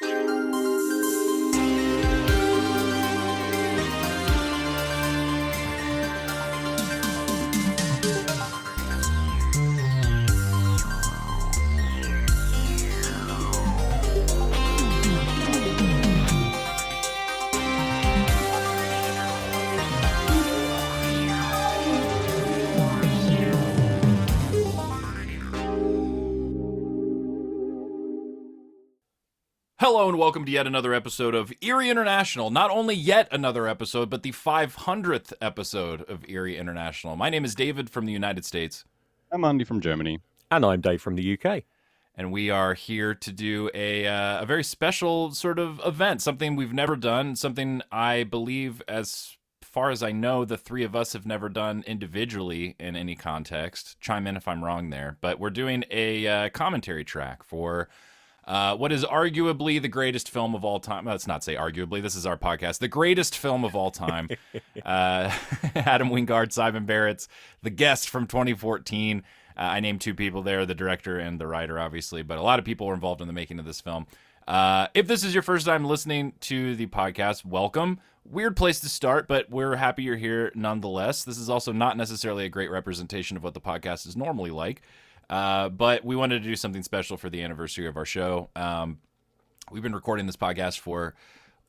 Hello and welcome to yet another episode of Eerie International. Not only yet another episode, but the 500th episode of Eerie International. My name is David from the United States. I'm Andi from Germany. And I'm Dave from the UK. And we are here to do a very special sort of event, something we've never done, something I believe, as far as I know, the three of us have never done individually in any context. Chime in if I'm wrong there. But we're doing a commentary track for what is arguably the greatest film of all time. Let's not say arguably. This is our podcast. The greatest film of all time. Adam Wingard, Simon Barrett's The Guest from 2014. I named two people there, the director and the writer, obviously. But a lot of people were involved in the making of this film. If this is your first time listening to the podcast, welcome. Weird place to start, but we're happy you're here nonetheless. This is also not necessarily a great representation of what the podcast is normally like. But we wanted to do something special for the anniversary of our show. We've been recording this podcast for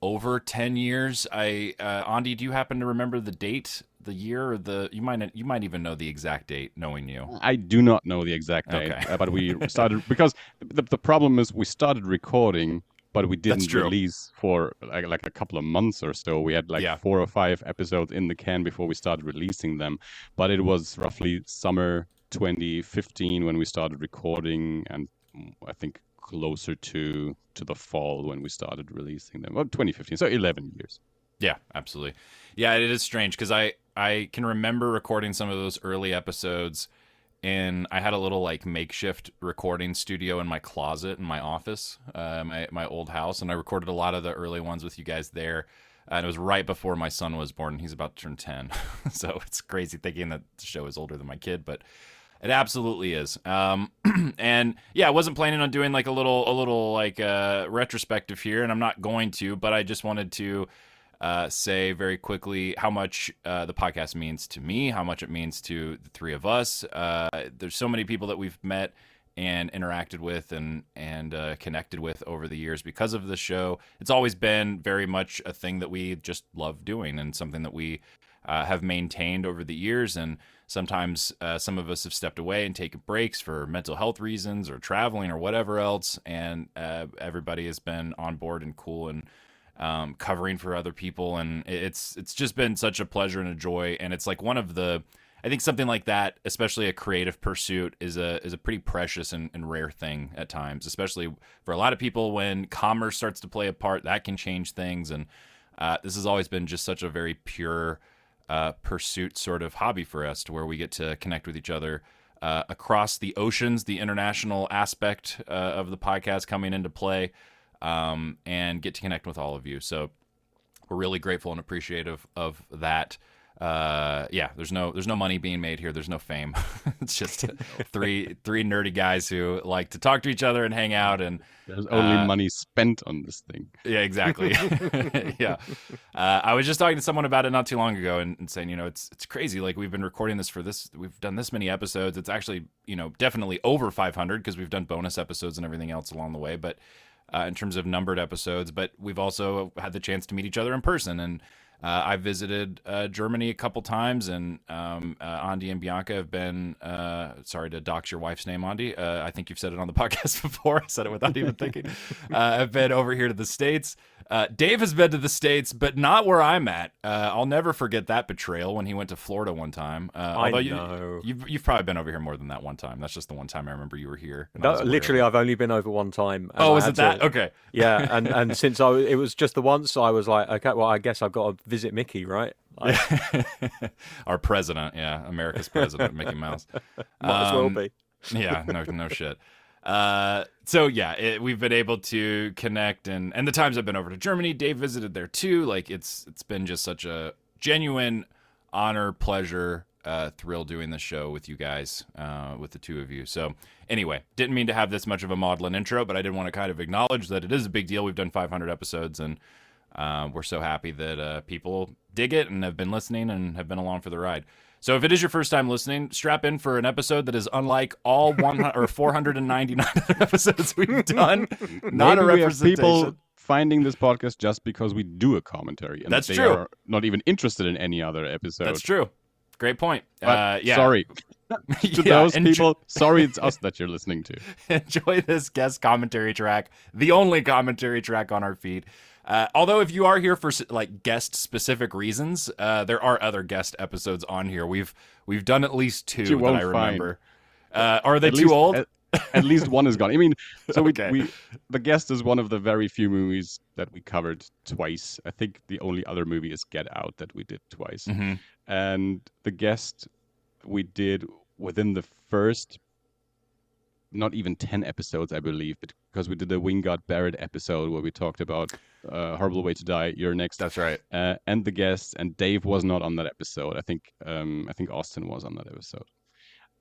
over 10 years. Andi, do you happen to remember the date, the year, or you might even know the exact date, knowing you? I do not know the exact date, Okay. but we started because the problem is we started recording, but we didn't release for like a couple of months or so. We had 4 or 5 episodes in the can before we started releasing them, but it was roughly summer 2015 when we started recording, and I think closer to the fall when we started releasing them. Well, 2015, so 11 years. Yeah, absolutely. Yeah, it is strange because I can remember recording some of those early episodes, and I had a little makeshift recording studio in my closet in my office, my old house, and I recorded a lot of the early ones with you guys there. And it was right before my son was born. He's about to turn 10. So it's crazy thinking that the show is older than my kid, but it absolutely is. And yeah, I wasn't planning on doing a little retrospective here, and I'm not going to, but I just wanted to say very quickly how much the podcast means to me, how much it means to the three of us. There's so many people that we've met and interacted with and connected with over the years because of the show. It's always been very much a thing that we just love doing and something that we have maintained over the years. And sometimes some of us have stepped away and taken breaks for mental health reasons or traveling or whatever else. And everybody has been on board and cool and covering for other people. And it's just been such a pleasure and a joy. And it's one of the, I think something like that, especially a creative pursuit, is a pretty precious and rare thing at times, especially for a lot of people when commerce starts to play a part. That can change things. And this has always been just such a very pure pursuit sort of hobby for us, to where we get to connect with each other across the oceans, the international aspect of the podcast coming into play, and get to connect with all of you. So we're really grateful and appreciative of that. There's no money being made here. There's no fame. It's just three nerdy guys who like to talk to each other and hang out. And there's only money spent on this thing. Yeah, exactly. Yeah. I was just talking to someone about it not too long ago and saying, it's crazy. We've been recording this we've done this many episodes. It's actually, definitely over 500 because we've done bonus episodes and everything else along the way. But in terms of numbered episodes, but we've also had the chance to meet each other in person. And I visited Germany a couple times, and Andi and Bianca have been, sorry to dox your wife's name, Andi. I think you've said it on the podcast before. I said it without even thinking. I've been over here to the States. Dave has been to the States, but not where I'm at. I'll never forget that betrayal when he went to Florida one time. I know. You've probably been over here more than that one time. That's just the one time I remember you were here. Literally, I've only been over one time. Oh, was it that? Okay. Yeah, and since it was just the once, I was like, okay, well, I guess I've got to visit Mickey, right? Our president, yeah, America's president, Mickey Mouse. Might as well be. Yeah, no shit. So yeah, we've been able to connect, and the times I've been over to Germany, Dave visited there too. It's been just such a genuine honor, pleasure, thrill doing this show with you guys, with the two of you. So anyway, didn't mean to have this much of a maudlin intro, but I did want to kind of acknowledge that it is a big deal. We've done 500 episodes, and we're so happy that people dig it and have been listening and have been along for the ride. So if it is your first time listening, strap in for an episode that is unlike all 100 or 499 other episodes we've done. Not Maybe a we have representation. people finding this podcast just because we do a commentary, and That's they true. are not even interested in any other episode. That's true. Great point. But yeah. sorry to those people. Sorry, it's us that you're listening to. Enjoy this guest commentary track, the only commentary track on our feed. Although if you are here for like guest specific reasons, there are other guest episodes on here. We've done at least two that I remember. Are they too old? At least one is gone. I mean, so Okay. we The Guest is one of the very few movies that we covered twice. I think the only other movie is Get Out that we did twice. Mm-hmm. And The Guest we did within the first not even 10 episodes, I believe, because we did the Wingard Barrett episode where we talked about Horrible Way to Die, You're Next. That's right. And The Guest, and Dave was not on that episode. I think Austin was on that episode.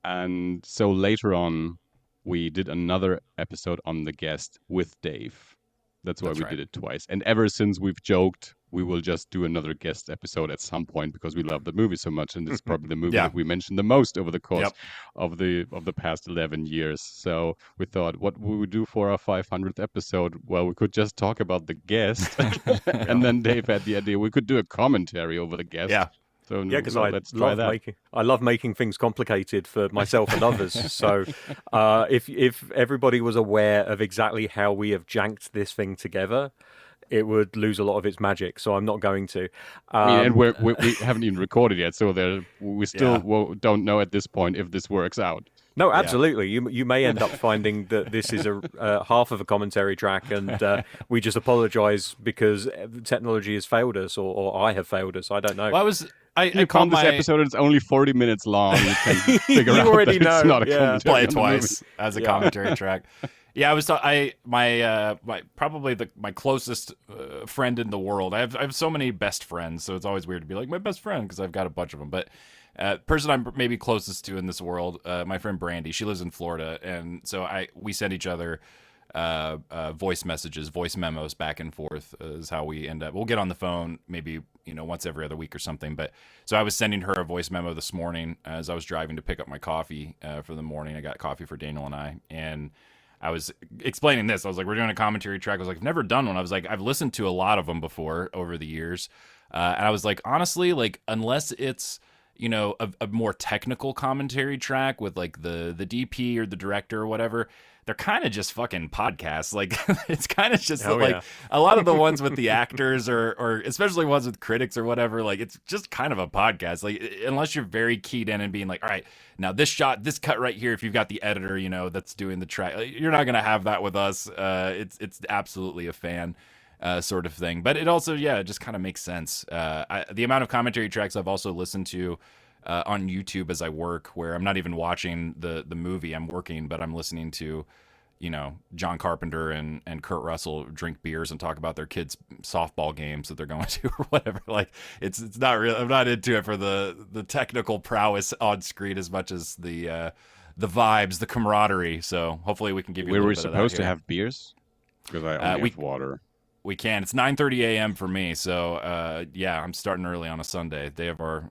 And so later on, we did another episode on The Guest with Dave. That's why we did it twice. And ever since we've joked, we will just do another guest episode at some point because we love the movie so much, and it's probably the movie that we mentioned the most over the course of the past 11 years. So we thought, what would we do for our 500th episode? Well, we could just talk about The Guest, and then Dave had the idea we could do a commentary over The Guest. Yeah. So because let's try that. I love making things complicated for myself and others. So if everybody was aware of exactly how we have janked this thing together, it would lose a lot of its magic. So I'm not going to. And we haven't even recorded yet, so we still don't know at this point if this works out. No, absolutely. You may end up finding that this is a half of a commentary track, and we just apologise because technology has failed us, or I have failed us. I don't know. Well, I found this episode. It's only 40 minutes long. You can figure out already that it's not a commentary. Play it twice as a commentary track. Yeah, my closest friend in the world. I have so many best friends, so it's always weird to be like my best friend because I've got a bunch of them. But person I'm maybe closest to in this world, my friend Brandy. She lives in Florida, and so we send each other voice messages, voice memos back and forth is how we end up. We'll get on the phone maybe once every other week or something. But so I was sending her a voice memo this morning as I was driving to pick up my coffee for the morning. I got coffee for Daniel and I, and I was explaining this. I was like, we're doing a commentary track. I was like, I've never done one. I was like, I've listened to a lot of them before over the years. And I was like, honestly, like, unless it's, a more technical commentary track with like the DP or the director or whatever, they're kind of just fucking podcasts. Like, it's kind of just a lot of the ones with the actors or especially ones with critics or whatever, like, it's just kind of a podcast. Like, unless you're very keyed in and being like, all right, now this shot, this cut right here, if you've got the editor, that's doing the track, you're not going to have that with us. It's absolutely a fan sort of thing. But it also, it just kind of makes sense. The amount of commentary tracks I've also listened to on YouTube as I work, where I'm not even watching the movie, I'm working, but I'm listening to, John Carpenter and Kurt Russell drink beers and talk about their kids' softball games that they're going to or whatever. Like, it's not real. I'm not into it for the technical prowess on screen as much as the vibes, the camaraderie. So hopefully we can give you. We were supposed to have beers because I only have water. We can. It's 9:30 a.m. for me, so I'm starting early on a Sunday, a day of our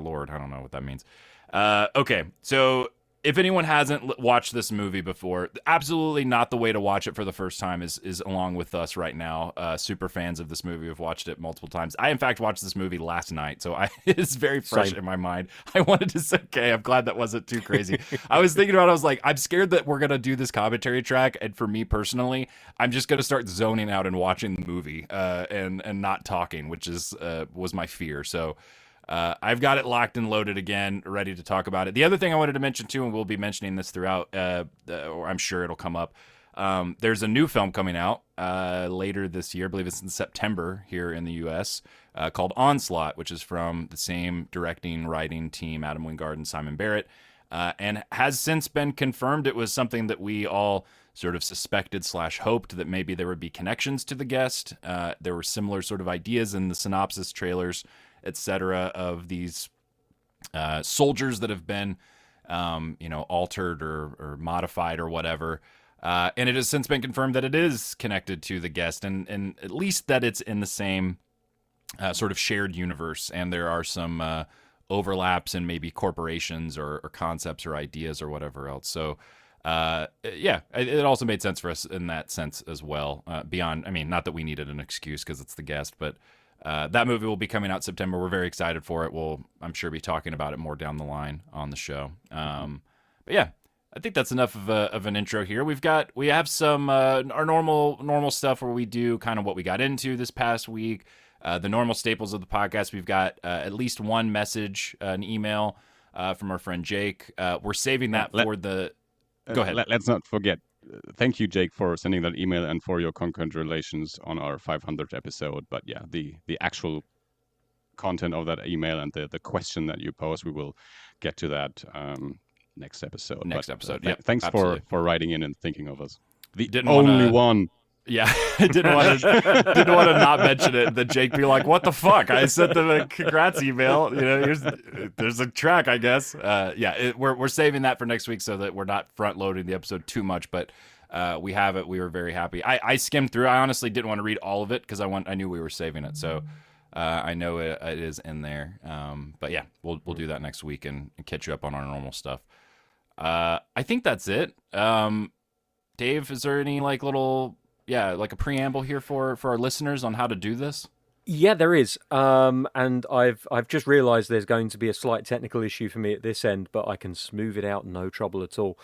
Lord. I don't know what that means. Okay, so if anyone hasn't watched this movie before, absolutely not the way to watch it for the first time is along with us right now. Super fans of this movie have watched it multiple times. I, in fact, watched this movie last night, so it's very fresh in my mind. I wanted to say, okay, I'm glad that wasn't too crazy. I was thinking about it, I was like, I'm scared that we're going to do this commentary track, and for me personally, I'm just going to start zoning out and watching the movie and not talking, which was my fear. So I've got it locked and loaded again, ready to talk about it. The other thing I wanted to mention too, and we'll be mentioning this throughout, or I'm sure it'll come up. There's a new film coming out later this year. I believe it's in September here in the U.S. Called Onslaught, which is from the same directing, writing team, Adam Wingard and Simon Barrett, and has since been confirmed. It was something that we all sort of suspected / hoped that maybe there would be connections to The Guest. There were similar sort of ideas in the synopsis trailers, etc., of these soldiers that have been, altered or modified or whatever. And it has since been confirmed that it is connected to the guest, and at least that it's in the same sort of shared universe. And there are some overlaps in maybe corporations or concepts or ideas or whatever else. So, it also made sense for us in that sense as well. Beyond, not that we needed an excuse because it's the guest, but that movie will be coming out September. We're very excited for it. We'll, I'm sure, be talking about it more down the line on the show. But yeah, I think that's enough of an intro here. We have some our normal stuff where we do kind of what we got into this past week. The normal staples of the podcast. We've got at least one message, an email from our friend Jake. We're saving that for the. Go ahead. Let's not forget. Thank you, Jake, for sending that email and for your congratulations on our 500th episode. But yeah, the actual content of that email and the question that you posed, we will get to that next episode. Yeah. Thanks for writing in and thinking of us. The Didn't only wanna... one. Yeah, I didn't want to not mention it. Then Jake be like, "What the fuck?" I sent them a congrats email. There's a track, I guess. We're saving that for next week so that we're not front loading the episode too much. But we have it. We were very happy. I skimmed through. I honestly didn't want to read all of it because I knew we were saving it. So I know it is in there. But yeah, we'll do that next week and catch you up on our normal stuff. I think that's it. Dave, is there any like a preamble here for our listeners on how to do this? Yeah, there is. And I've just realised there's going to be a slight technical issue for me at this end, but I can smooth it out, no trouble at all.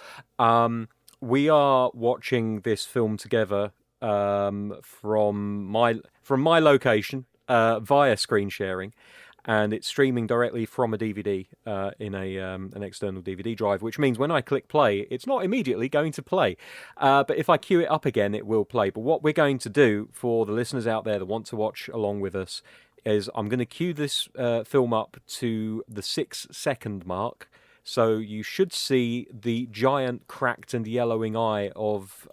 We are watching this film together from my location via screen sharing, and it's streaming directly from a DVD in an external DVD drive, which means when I click play, it's not immediately going to play. But if I queue it up again, it will play. But what we're going to do for the listeners out there that want to watch along with us is I'm going to queue this film up to the 6-second mark. So you should see the giant cracked and yellowing eye of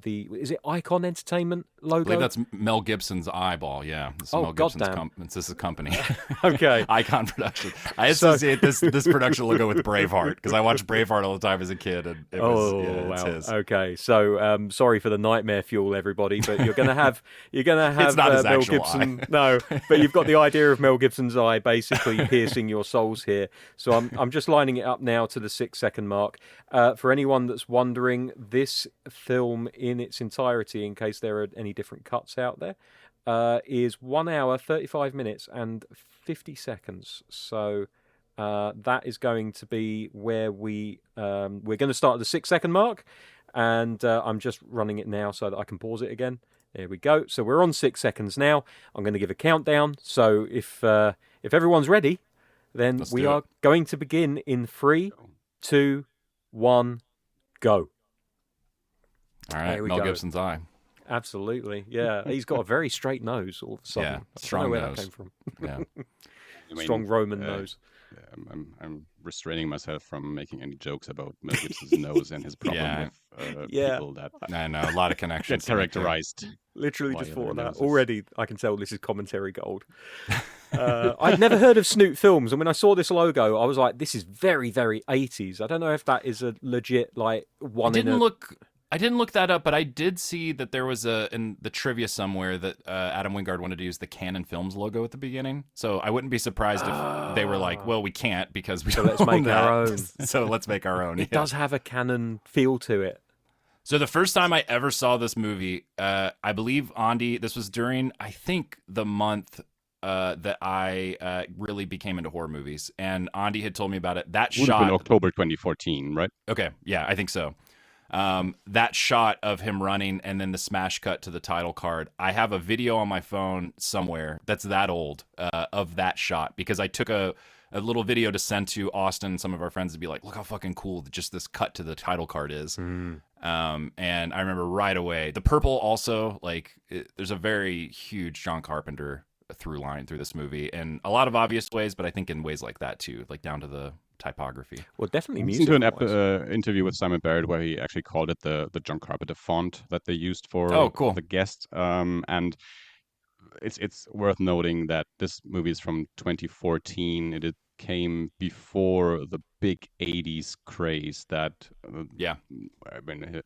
is it Icon Entertainment logo? I believe that's Mel Gibson's eyeball, yeah. This is Mel Gibson's this is company. Okay. Icon Production. I associate this production logo with Braveheart because I watched Braveheart all the time as a kid. And it's his. Okay. So sorry for the nightmare fuel, everybody, but you're gonna have it's not his Mel actual Gibson. eye. No, but you've got the idea of Mel Gibson's eye basically piercing your souls here. So I'm just lining it up now to the 6-second mark. For anyone that's wondering, this film in its entirety, in case there are any different cuts out there, is 1 hour, 35 minutes and 50 seconds. So that is going to be where we're going to start at the 6-second mark, and I'm just running it now so that I can pause it again. There we go. So we're on 6 seconds now. I'm going to give a countdown. So if everyone's ready, then we are going to begin in 3, 2, 1, go. All right, Mel Gibson's eye. Absolutely, yeah. He's got a very straight nose all of a sudden. Yeah, strong I don't know where nose. that came from. Yeah. Strong Roman nose. I'm restraining myself from making any jokes about Mel Gibson's nose and his problem with people that I know a lot of connections get characterized. Literally just thought of that. Already, I can tell this is commentary gold. I'd never heard of Snoot Films, and when I saw this logo, I was like, "This is very, very 80s." I don't know if that is a legit one. I didn't look that up, but I did see that there was in the trivia somewhere that Adam Wingard wanted to use the Canon Films logo at the beginning. So I wouldn't be surprised if they were like, "Well, we can't because we don't let's make own our that." own. So let's make our own. It does have a Canon feel to it. So the first time I ever saw this movie, I believe Andi. This was during, I think, the month that I really became into horror movies, and Andi had told me about it. That would have been October 2014, right? Okay, yeah, I think so. That shot of him running and then the smash cut to the title card. I have a video on my phone somewhere that's that old of that shot because I took a little video to send to Austin and some of our friends to be like, look how fucking cool just this cut to the title card is. And I remember right away. The purple also, there's a very huge John Carpenter through line through this movie in a lot of obvious ways, but I think in ways like that too, like down to the typography. Well, definitely I music. listened to an interview with Simon Barrett where he actually called it the John Carpenter font that they used for the guest. And it's worth noting that this movie is from 2014. came before the big 80s craze that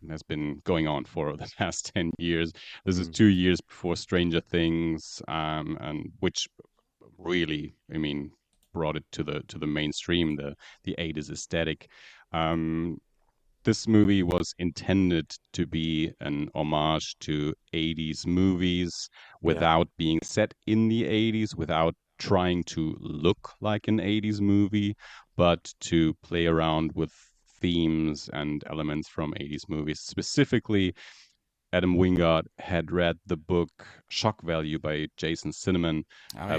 has been going on for the past 10 years. This is 2 years before Stranger Things, and which really, brought it to the mainstream, the 80s aesthetic. This movie was intended to be an homage to 80s movies without being set in the 80s, without trying to look like an 80s movie, but to play around with themes and elements from 80s movies. Specifically, Adam Wingard had read the book Shock Value by Jason Cinnamon,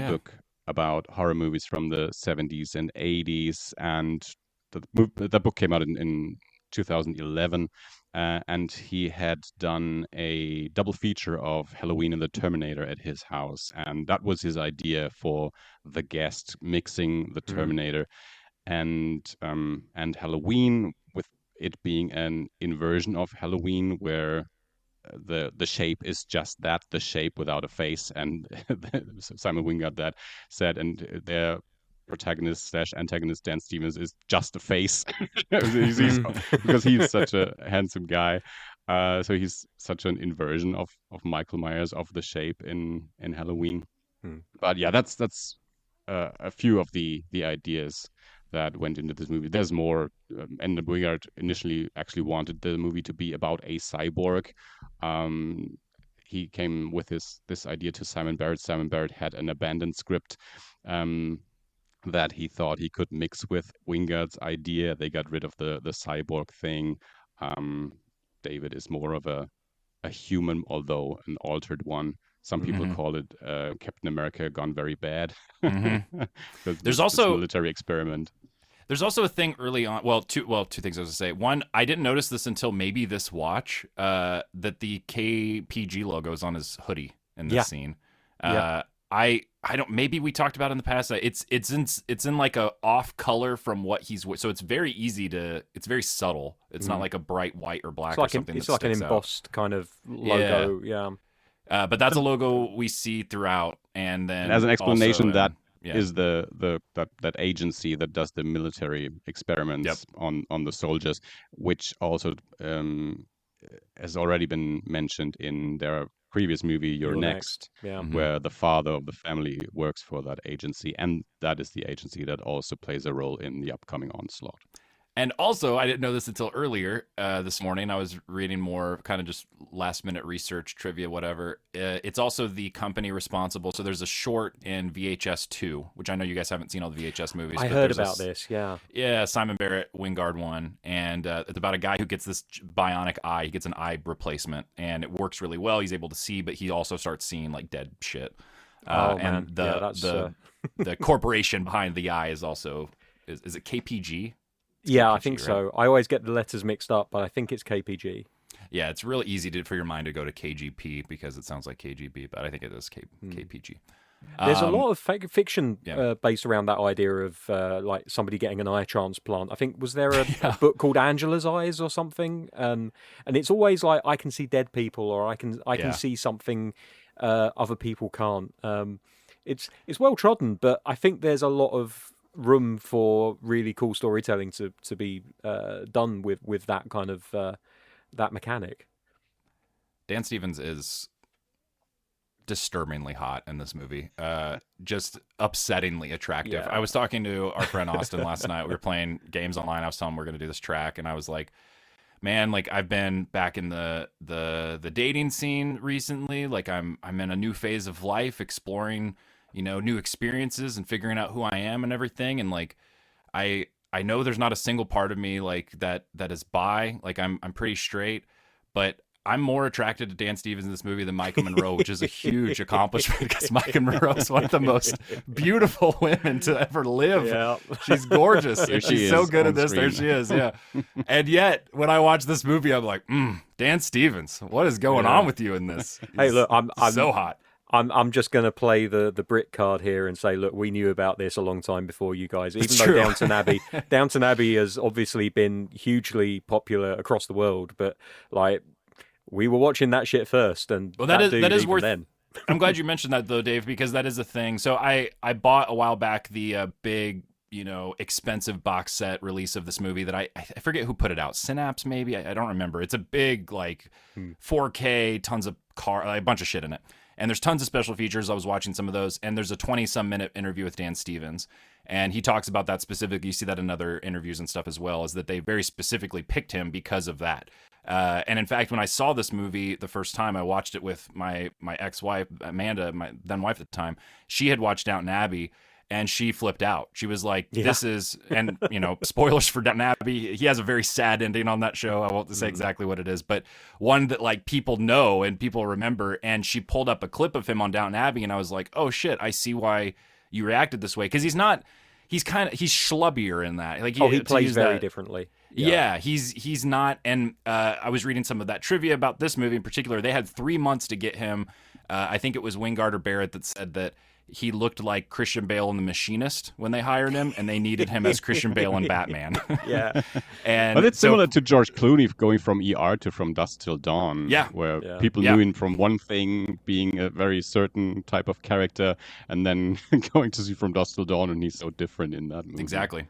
book about horror movies from the 70s and 80s. And the book came out in 2011, and he had done a double feature of Halloween and the Terminator at his house, and that was his idea for The Guest, mixing the Terminator and Halloween, with it being an inversion of Halloween where the shape is just that, the shape without a face. And Simon Wingard that said, and their protagonist / antagonist Dan Stevens is just a face. Because he's such a handsome guy, so he's such an inversion of Michael Myers, of the shape in Halloween. But yeah, that's a few of the ideas that went into this movie. There's more, and Wingard initially actually wanted the movie to be about a cyborg. He came with this idea to Simon Barrett. Simon Barrett had an abandoned script that he thought he could mix with Wingard's idea. They got rid of the cyborg thing. David is more of a human, although an altered one. Some people call it Captain America gone very bad. There's also this military experiment. There's also a thing early on. Two things I was going to say. One, I didn't notice this until maybe this watch, that the KPG logo is on his hoodie in this scene. I don't. Maybe we talked about it in the past. It's in like a off color from what he's. So it's very easy to. It's very subtle. It's not like a bright white or black or something. It's like an embossed kind of logo. Yeah. But that's a logo we see throughout, and then as an explanation, that is that agency that does the military experiments on the soldiers, which also has already been mentioned in their previous movie, You're Next, where the father of the family works for that agency, and that is the agency that also plays a role in the upcoming Onslaught. And also, I didn't know this until earlier this morning. I was reading more kind of just last-minute research, trivia, whatever. It's also the company responsible. So there's a short in VHS 2, which I know you guys haven't seen all the VHS movies. I heard about this, yeah. Yeah, Simon Barrett, Wingard one. And it's about a guy who gets this bionic eye. He gets an eye replacement, and it works really well. He's able to see, but he also starts seeing, like, dead shit. And the corporation behind the eye is also... Is it KPG? Yeah, KPG, I think so. right? I always get the letters mixed up, but I think it's KPG. Yeah, it's really easy for your mind to go to KGP because it sounds like KGB, but I think it is KPG. There's a lot of fiction based around that idea of like somebody getting an eye transplant. I think, was there a book called Angela's Eyes or something? And it's always like, I can see dead people, or I can see something other people can't. It's well trodden, but I think there's a lot of room for really cool storytelling to be done with that kind of that mechanic. Dan Stevens is disturbingly hot in this movie, just upsettingly attractive. I was talking to our friend Austin last night. We were playing games online. I was telling him we're going to do this track, and I was like, man, like, I've been back in the dating scene recently. Like, I'm in a new phase of life, exploring new experiences and figuring out who I am and everything. And like, I know there's not a single part of me like that is bi. Like, I'm pretty straight, but I'm more attracted to Dan Stevens in this movie than Micah Monroe, which is a huge accomplishment because Micah Monroe is one of the most beautiful women to ever live. Yeah. She's gorgeous. She's so good at this. Screen. There she is. Yeah. And yet, when I watch this movie, I'm like, Dan Stevens, what is going on with you in this? Hey, look, I'm so hot. I'm just going to play the Brit card here and say, look, we knew about this a long time before you guys. Even though Downton Abbey has obviously been hugely popular across the world, but like, we were watching that shit first, and that is worth. Then. I'm glad you mentioned that though, Dave, because that is a thing. So I bought a while back the big expensive box set release of this movie that I forget who put it out. Synapse, maybe? I don't remember. It's a big, 4K, tons of a bunch of shit in it. And there's tons of special features. I was watching some of those. And there's a 20-some minute interview with Dan Stevens. And he talks about that specifically. You see that in other interviews and stuff as well, is that they very specifically picked him because of that. And in fact, when I saw this movie the first time, I watched it with my ex-wife, Amanda, my then wife at the time. She had watched Downton Abbey, and she flipped out. She was like, this is, and, spoilers for Downton Abbey. He has a very sad ending on that show. I won't say exactly what it is, but one that people know and people remember. And she pulled up a clip of him on Downton Abbey, and I was like, oh shit, I see why you reacted this way. Cause he's schlubbier in that. He plays very differently. Yeah, he's not. And I was reading some of that trivia about this movie in particular. They had 3 months to get him. I think it was Wingard or Barrett that said that he looked like Christian Bale in The Machinist when they hired him, and they needed him as Christian Bale in Batman. Yeah. But it's similar to George Clooney going from ER to From Dusk Till Dawn, where people knew him from one thing, being a very certain type of character, and then going to see From Dusk Till Dawn, and he's so different in that movie. Exactly.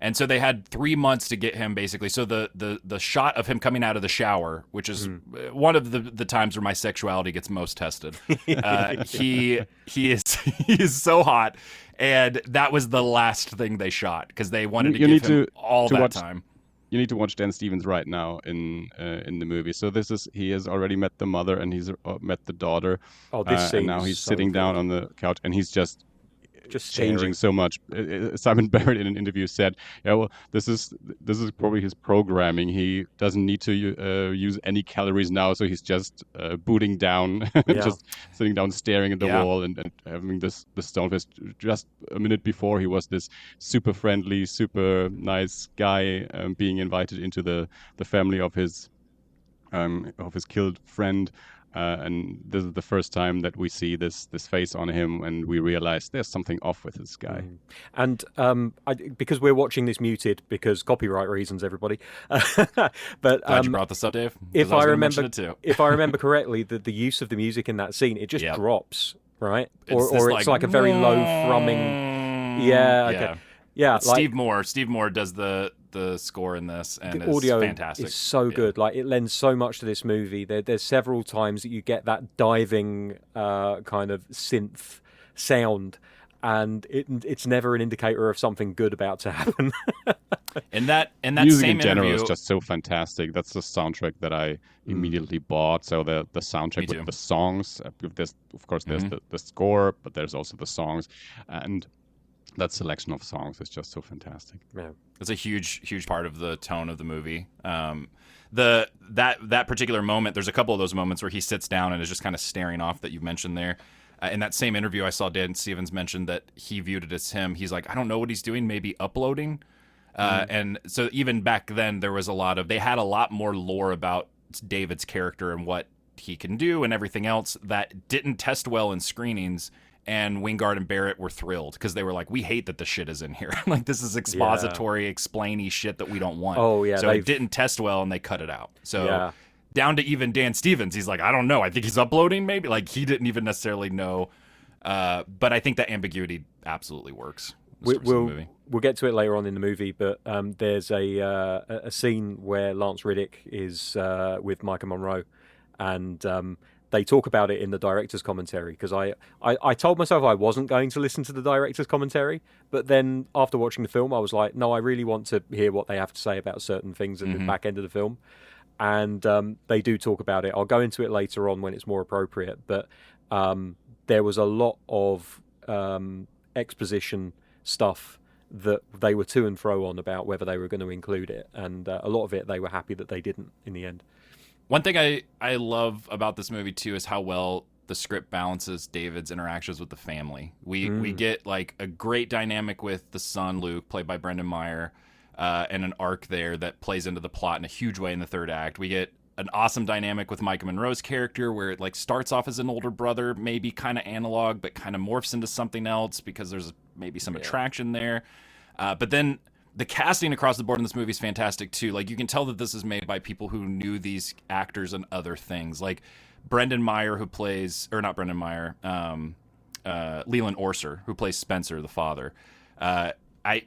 And so they had 3 months to get him, basically. So the shot of him coming out of the shower, which is one of the times where my sexuality gets most tested. He is so hot, and that was the last thing they shot because they wanted to give him all that time. You need to watch Dan Stevens right now in the movie. So he has already met the mother and he's met the daughter. Oh, this scene. And now he's sitting down on the couch and he's just changing staring. so much. Simon Barrett in an interview said, "Yeah, well, this is probably his programming. He doesn't need to use any calories now, so he's just booting down, just sitting down, staring at the wall, and having this stone face. Just a minute before, he was this super friendly, super nice guy, being invited into the family of his killed friend." And this is the first time that we see this face on him, and we realize there's something off with this guy. And because we're watching this muted because copyright reasons, everybody. But glad you brought this up, Dave. If I remember correctly, the use of the music in that scene, it just drops, right? Or it's like a very low thrumming. Yeah. Okay. Yeah. Steve Moore does the score in this, and the audio is fantastic. Is so good. It lends so much to this movie. There's several times that you get that diving kind of synth sound, and it's never an indicator of something good about to happen. And that music same in general interview is just so fantastic. That's the soundtrack that I immediately bought. So the soundtrack with the songs. There's the score, but there's also the songs, and that selection of songs is just so fantastic. Yeah, it's a huge part of the tone of the movie. That particular moment, there's a couple of those moments where he sits down and is just kind of staring off that you mentioned there. In that same interview, I saw Dan Stevens mention that he viewed it as him. He's like, I don't know what he's doing, maybe uploading. And so even back then, there was they had a lot more lore about David's character and what he can do and everything else that didn't test well in screenings. And Wingard and Barrett were thrilled because they were like, we hate that the shit is in here. This is expository, explainy shit that we don't want. Oh, yeah. So it didn't test well and they cut it out. So down to even Dan Stevens, he's like, I don't know. I think he's uploading maybe. He didn't even necessarily know. But I think that ambiguity absolutely works. We'll get to it later on in the movie, but there's a scene where Lance Reddick is with Micah Monroe, and they talk about it in the director's commentary, because I told myself I wasn't going to listen to the director's commentary, but then after watching the film, I was like, no, I really want to hear what they have to say about certain things in the back end of the film. And they do talk about it. I'll go into it later on when it's more appropriate, but there was a lot of exposition stuff that they were to and fro on about whether they were going to include it, and a lot of it they were happy that they didn't in the end. One thing I love about this movie, too, is how well the script balances David's interactions with the family. We get, a great dynamic with the son, Luke, played by Brendan Meyer, and an arc there that plays into the plot in a huge way in the third act. We get an awesome dynamic with Micah Monroe's character, where it, starts off as an older brother, maybe kind of analog, but kind of morphs into something else because there's maybe some attraction there. But then the casting across the board in this movie is fantastic too. You can tell that this is made by people who knew these actors and other things. Brendan Meyer, who plays, or not Brendan Meyer, Leland Orser, who plays Spencer, the father. I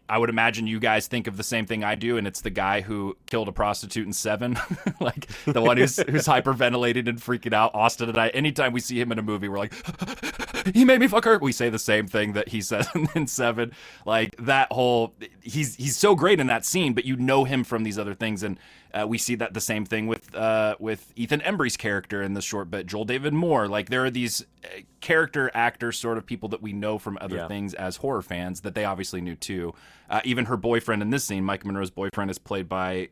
I would imagine you guys think of the same thing I do, and it's the guy who killed a prostitute in Seven, like the one who's hyperventilated and freaking out. Austin and I, anytime we see him in a movie, we're like, he made me fuck her. We say the same thing that he says in Seven. Like that whole, he's so great in that scene, but you know him from these other things, and we see that the same thing with Ethan Embry's character in the short bit, Joel David Moore. Like there are these character actors, sort of people that we know from other things as horror fans that they obviously knew too. Even her boyfriend in this scene, Mike Monroe's boyfriend, is played by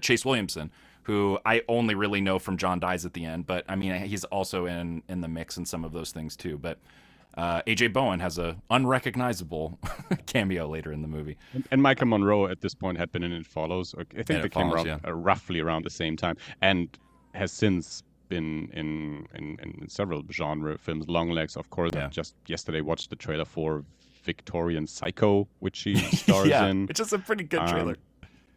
Chase Williamson, who I only really know from John Dies at the End, but I mean he's also in the mix in some of those things too. But AJ Bowen has a unrecognizable cameo later in the movie. And Micah Monroe at this point had been in It Follows. I think they came around roughly around the same time, and has since been in several genre films. Longlegs, of course. I just yesterday watched the trailer for Victorian Psycho, which she stars in. Which is a pretty good trailer.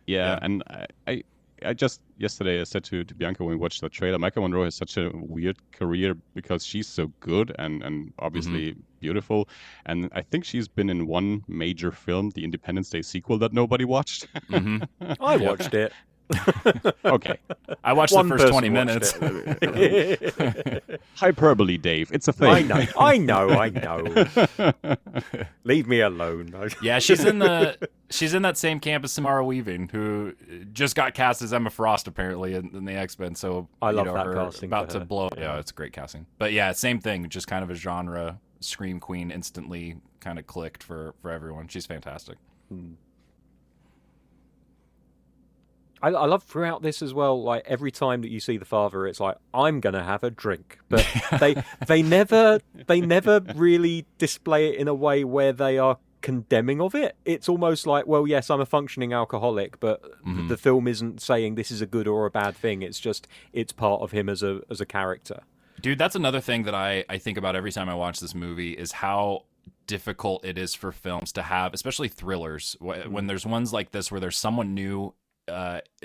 And I just yesterday I said to Bianca when we watched the trailer, Micah Monroe has such a weird career because she's so good and obviously beautiful. And I think she's been in one major film, the Independence Day sequel that nobody watched. I watched it. Okay. I watched the first 20 minutes. Hyperbole, Dave. It's a thing. I know. Leave me alone. Yeah, she's in that same camp as Samara Weaving, who just got cast as Emma Frost apparently in the X-Men. So I love that casting. About to blow. Yeah, it's great casting. But yeah, same thing. Just kind of a genre scream queen, instantly kind of clicked for everyone. She's fantastic. I love throughout this as well, like every time that you see the father, it's like, I'm gonna have a drink. But they never really display it in a way where they are condemning of it. It's almost like, well, yes, I'm a functioning alcoholic, but the film isn't saying this is a good or a bad thing. It's just it's part of him as a character. Dude, that's another thing that I think about every time I watch this movie is how difficult it is for films to have, especially thrillers, when there's ones like this where there's someone new.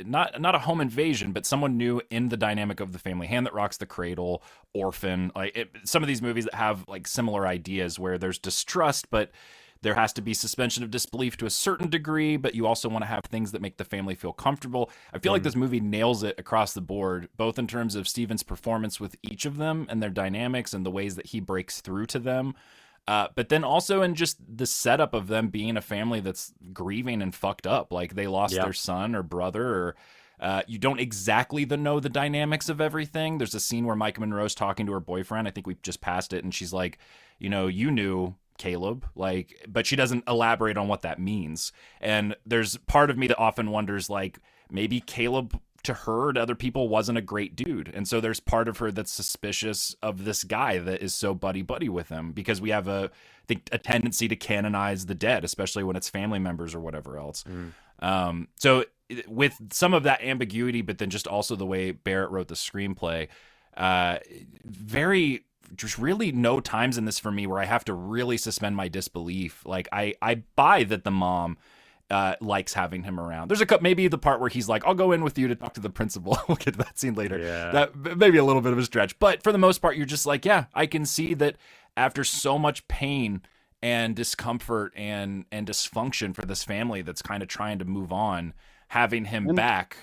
Not a home invasion, but someone new in the dynamic of the family. Hand That Rocks the Cradle, Orphan, some of these movies that have like similar ideas where there's distrust, but there has to be suspension of disbelief to a certain degree, but you also want to have things that make the family feel comfortable. I feel like this movie nails it across the board, both in terms of Steven's performance with each of them and their dynamics and the ways that he breaks through to them. But then also in just the setup of them being a family that's grieving and fucked up. Like they lost their son or brother, or you don't exactly know the dynamics of everything. There's a scene where Mike Monroe's talking to her boyfriend. I think we just passed it. And she's like, you knew Caleb, but she doesn't elaborate on what that means. And there's part of me that often wonders, like, maybe Caleb to her, to other people, wasn't a great dude. And so there's part of her that's suspicious of this guy that is so buddy-buddy with him, because we have a tendency to canonize the dead, especially when it's family members or whatever else. So with some of that ambiguity, but then just also the way Barrett wrote the screenplay, just really no times in this for me where I have to really suspend my disbelief. Like I buy that the mom likes having him around. There's maybe the part where he's like, I'll go in with you to talk to the principal. We'll get to that scene later. Yeah. That maybe a little bit of a stretch, but for the most part, you're just like, yeah, I can see that after so much pain and discomfort and dysfunction for this family that's kind of trying to move on, having him back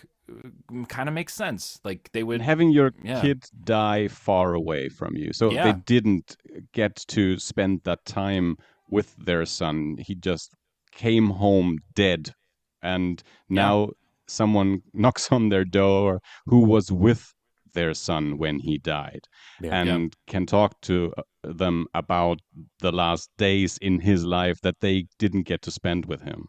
kind of makes sense. Like they would having your kid die far away from you, so they didn't get to spend that time with their son. He just came home dead, and now someone knocks on their door who was with their son when he died and can talk to them about the last days in his life that they didn't get to spend with him.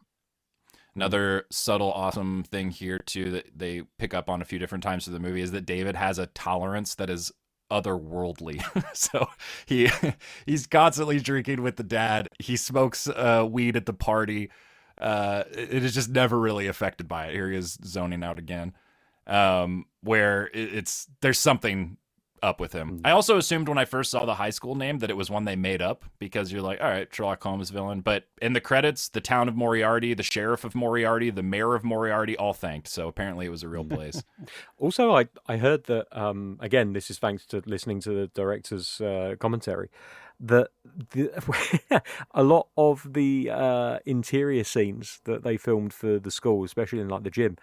Another subtle, awesome thing here too that they pick up on a few different times through the movie is that David has a tolerance that is otherworldly. So he's constantly drinking with the dad. He smokes weed at the party. It is just never really affected by it. Here he is zoning out again, where there's something up with him. I also assumed when I first saw the high school name that it was one they made up, because you're like, all right, Sherlock Holmes villain. But in the credits, the town of Moriarty, the sheriff of Moriarty, the mayor of Moriarty, all thanked. So apparently it was a real place. Also, I heard that, again, this is thanks to listening to the director's commentary, a lot of the interior scenes that they filmed for the school, especially in like the gym,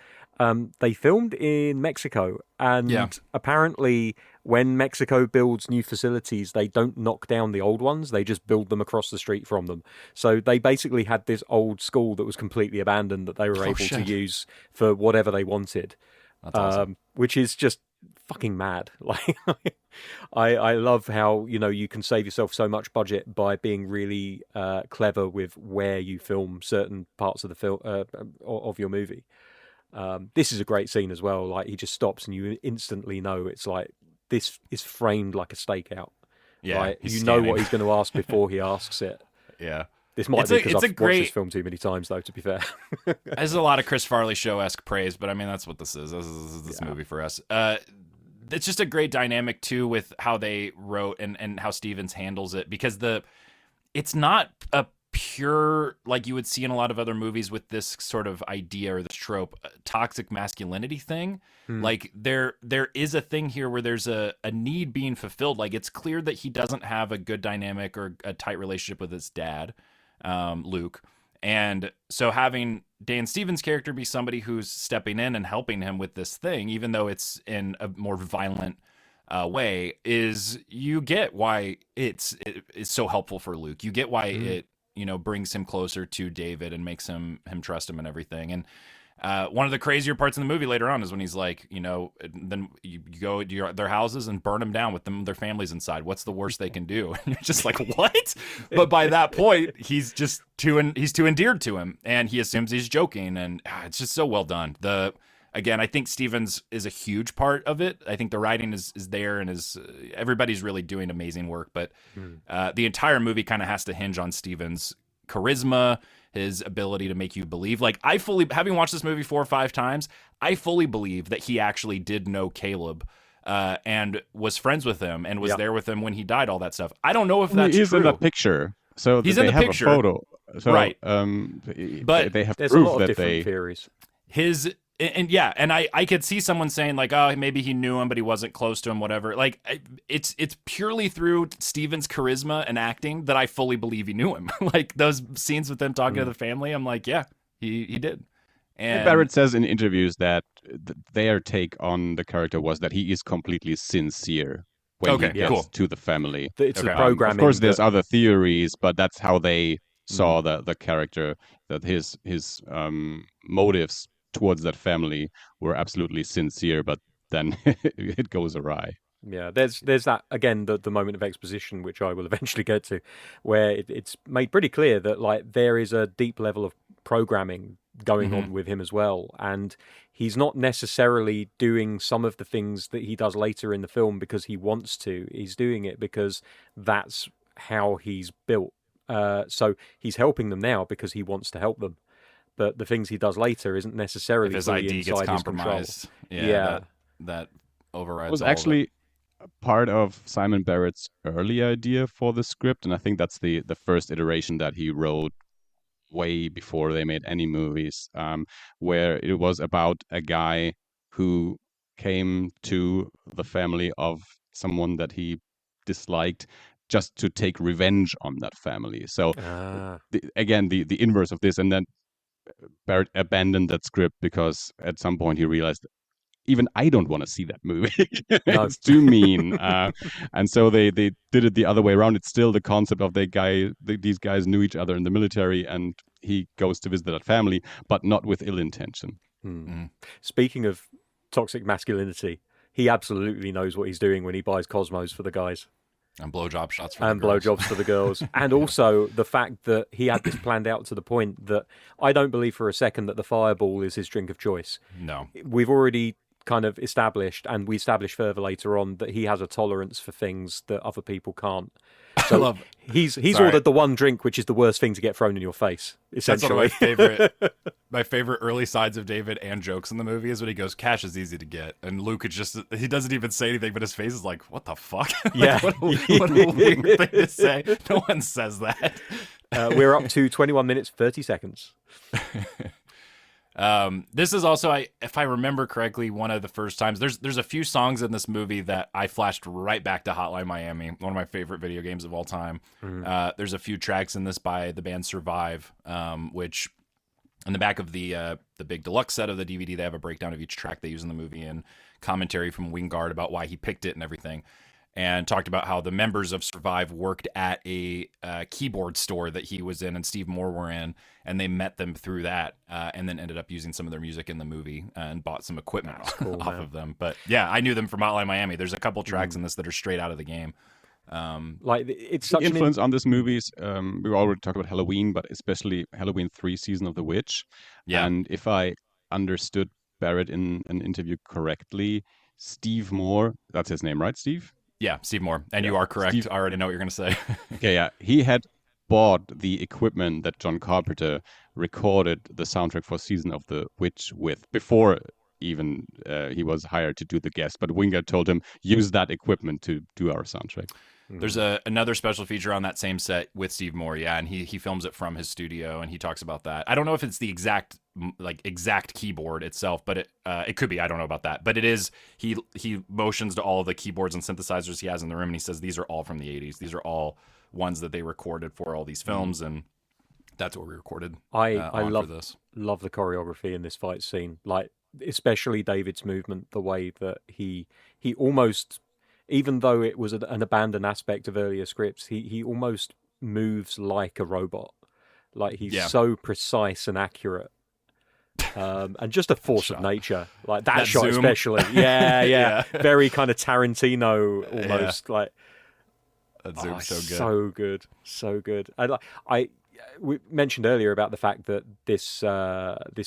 they filmed in Mexico, and apparently when Mexico builds new facilities, they don't knock down the old ones, they just build them across the street from them. So they basically had this old school that was completely abandoned that they were able to use for whatever they wanted. That's awesome. Which is just fucking mad. Like, I love how, you know, you can save yourself so much budget by being really clever with where you film certain parts of the film of your movie. This is a great scene as well. Like, he just stops and you instantly know it's like, this is framed like a stakeout. Yeah, right? You know what he's going to ask before he asks it. Yeah. This might be because I've watched this film too many times, though, to be fair. There's a lot of Chris Farley show-esque praise, but I mean, that's what this is. This is this movie for us. It's just a great dynamic, too, with how they wrote and how Stevens handles it, because it's not a pure, like you would see in a lot of other movies with this sort of idea or this trope, toxic masculinity thing. Like, there is a thing here where there's a need being fulfilled. Like, it's clear that he doesn't have a good dynamic or a tight relationship with his dad, Luke. And so having Dan Stevens' character be somebody who's stepping in and helping him with this thing, even though it's in a more violent way, is you get why it's so helpful for Luke. You get why it, you know, brings him closer to David and makes him trust him and everything. And one of the crazier parts in the movie later on is when he's like, you know, then you go to their houses and burn them down with their families inside. What's the worst they can do? And you're just like, what? But by that point, he's just too endeared to him, and he assumes he's joking, and it's just so well done. Again, I think Stevens is a huge part of it. I think the writing is there, and everybody's really doing amazing work. But the entire movie kind of has to hinge on Stevens' charisma, his ability to make you believe. Like, having watched this movie 4 or 5 times, I fully believe that he actually did know Caleb and was friends with him and was there with him when he died, all that stuff. I don't know if that's true. He's in that picture. So he's they in the have picture. a photo. So, right. But they have there's proof a lot of that different theories. And I could see someone saying like, oh, maybe he knew him, but he wasn't close to him, whatever. Like, it's purely through Steven's charisma and acting that I fully believe he knew him. Like, those scenes with them talking to the family, I'm like, yeah, he did. And Barrett says in interviews that their take on the character was that he is completely sincere when he gets to the family. It's the programming. Of course, there's other theories, but that's how they saw the character, that his motives towards that family were absolutely sincere, but then it goes awry. Yeah, there's that, again, the moment of exposition, which I will eventually get to, where it's made pretty clear that, like, there is a deep level of programming going on with him as well, and he's not necessarily doing some of the things that he does later in the film because he wants to. He's doing it because that's how he's built. So he's helping them now because he wants to help them. But the things he does later isn't necessarily if his fully ID inside gets his compromised. control. That overrides. It was all actually of it. part of Simon Barrett's early idea for the script, and I think that's the first iteration that he wrote way before they made any movies, where it was about a guy who came to the family of someone that he disliked just to take revenge on that family. So again, the inverse of this, and then Barrett abandoned that script because at some point he realized even I don't want to see that movie. It's too mean. And so they did it the other way around. It's still the concept of these guys knew each other in the military, and he goes to visit that family, but not with ill intention. Speaking of toxic masculinity, he absolutely knows what he's doing when he buys Cosmos for the guys. And blowjob shots for and the girls. blowjobs for the girls. And also the fact that he had this planned out to the point that I don't believe for a second that the fireball is his drink of choice. No. We've already kind of established, and we establish further later on, that he has a tolerance for things that other people can't. So he's ordered the one drink which is the worst thing to get thrown in your face, essentially. That's one of my favorite early sides of David and jokes in the movie is when he goes, cash is easy to get. And Luke he doesn't even say anything, but his face is like, what the fuck? Yeah. What a weird thing to say. No one says that. We're up to 21 minutes, 30 seconds. This is also, if I remember correctly, one of the first times. There's a few songs in this movie that I flashed right back to Hotline Miami, one of my favorite video games of all time. There's a few tracks in this by the band Survive, which in the back of the big deluxe set of the DVD, they have a breakdown of each track they use in the movie and commentary from Wingard about why he picked it and everything. And talked about how the members of Survive worked at a keyboard store that he was in and Steve Moore were in, and they met them through that, and then ended up using some of their music in the movie and bought some equipment off of them. But yeah, I knew them from Hotline Miami. There's a couple tracks in this that are straight out of the game. It's such the influence on this movies. We already talked about Halloween, but especially Halloween 3: Season of the Witch. Yeah. And if I understood Barrett in an interview correctly, Steve Moore, that's his name, right, Steve? Yeah, Steve Moore. And you are correct. Steve, I already know what you're going to say. Okay, yeah. He had bought the equipment that John Carpenter recorded the soundtrack for Season of the Witch with before even he was hired to do the guest. But Wingard told him, use that equipment to do our soundtrack. There's another special feature on that same set with Steve Moore, yeah, and he films it from his studio, and he talks about that. I don't know if it's the exact keyboard itself, but it could be. I don't know about that, but it is. He motions to all of the keyboards and synthesizers he has in the room, and he says these are all from the 80s. These are all ones that they recorded for all these films, and that's what we recorded. I love the choreography in this fight scene, like especially David's movement, the way that he almost. Even though it was an abandoned aspect of earlier scripts, he almost moves like a robot. Like he's so precise and accurate. And just a force of nature. Like that shot zoom. Especially. Yeah. Very kind of Tarantino almost. Like that zoom's so good. So good. We mentioned earlier about the fact that this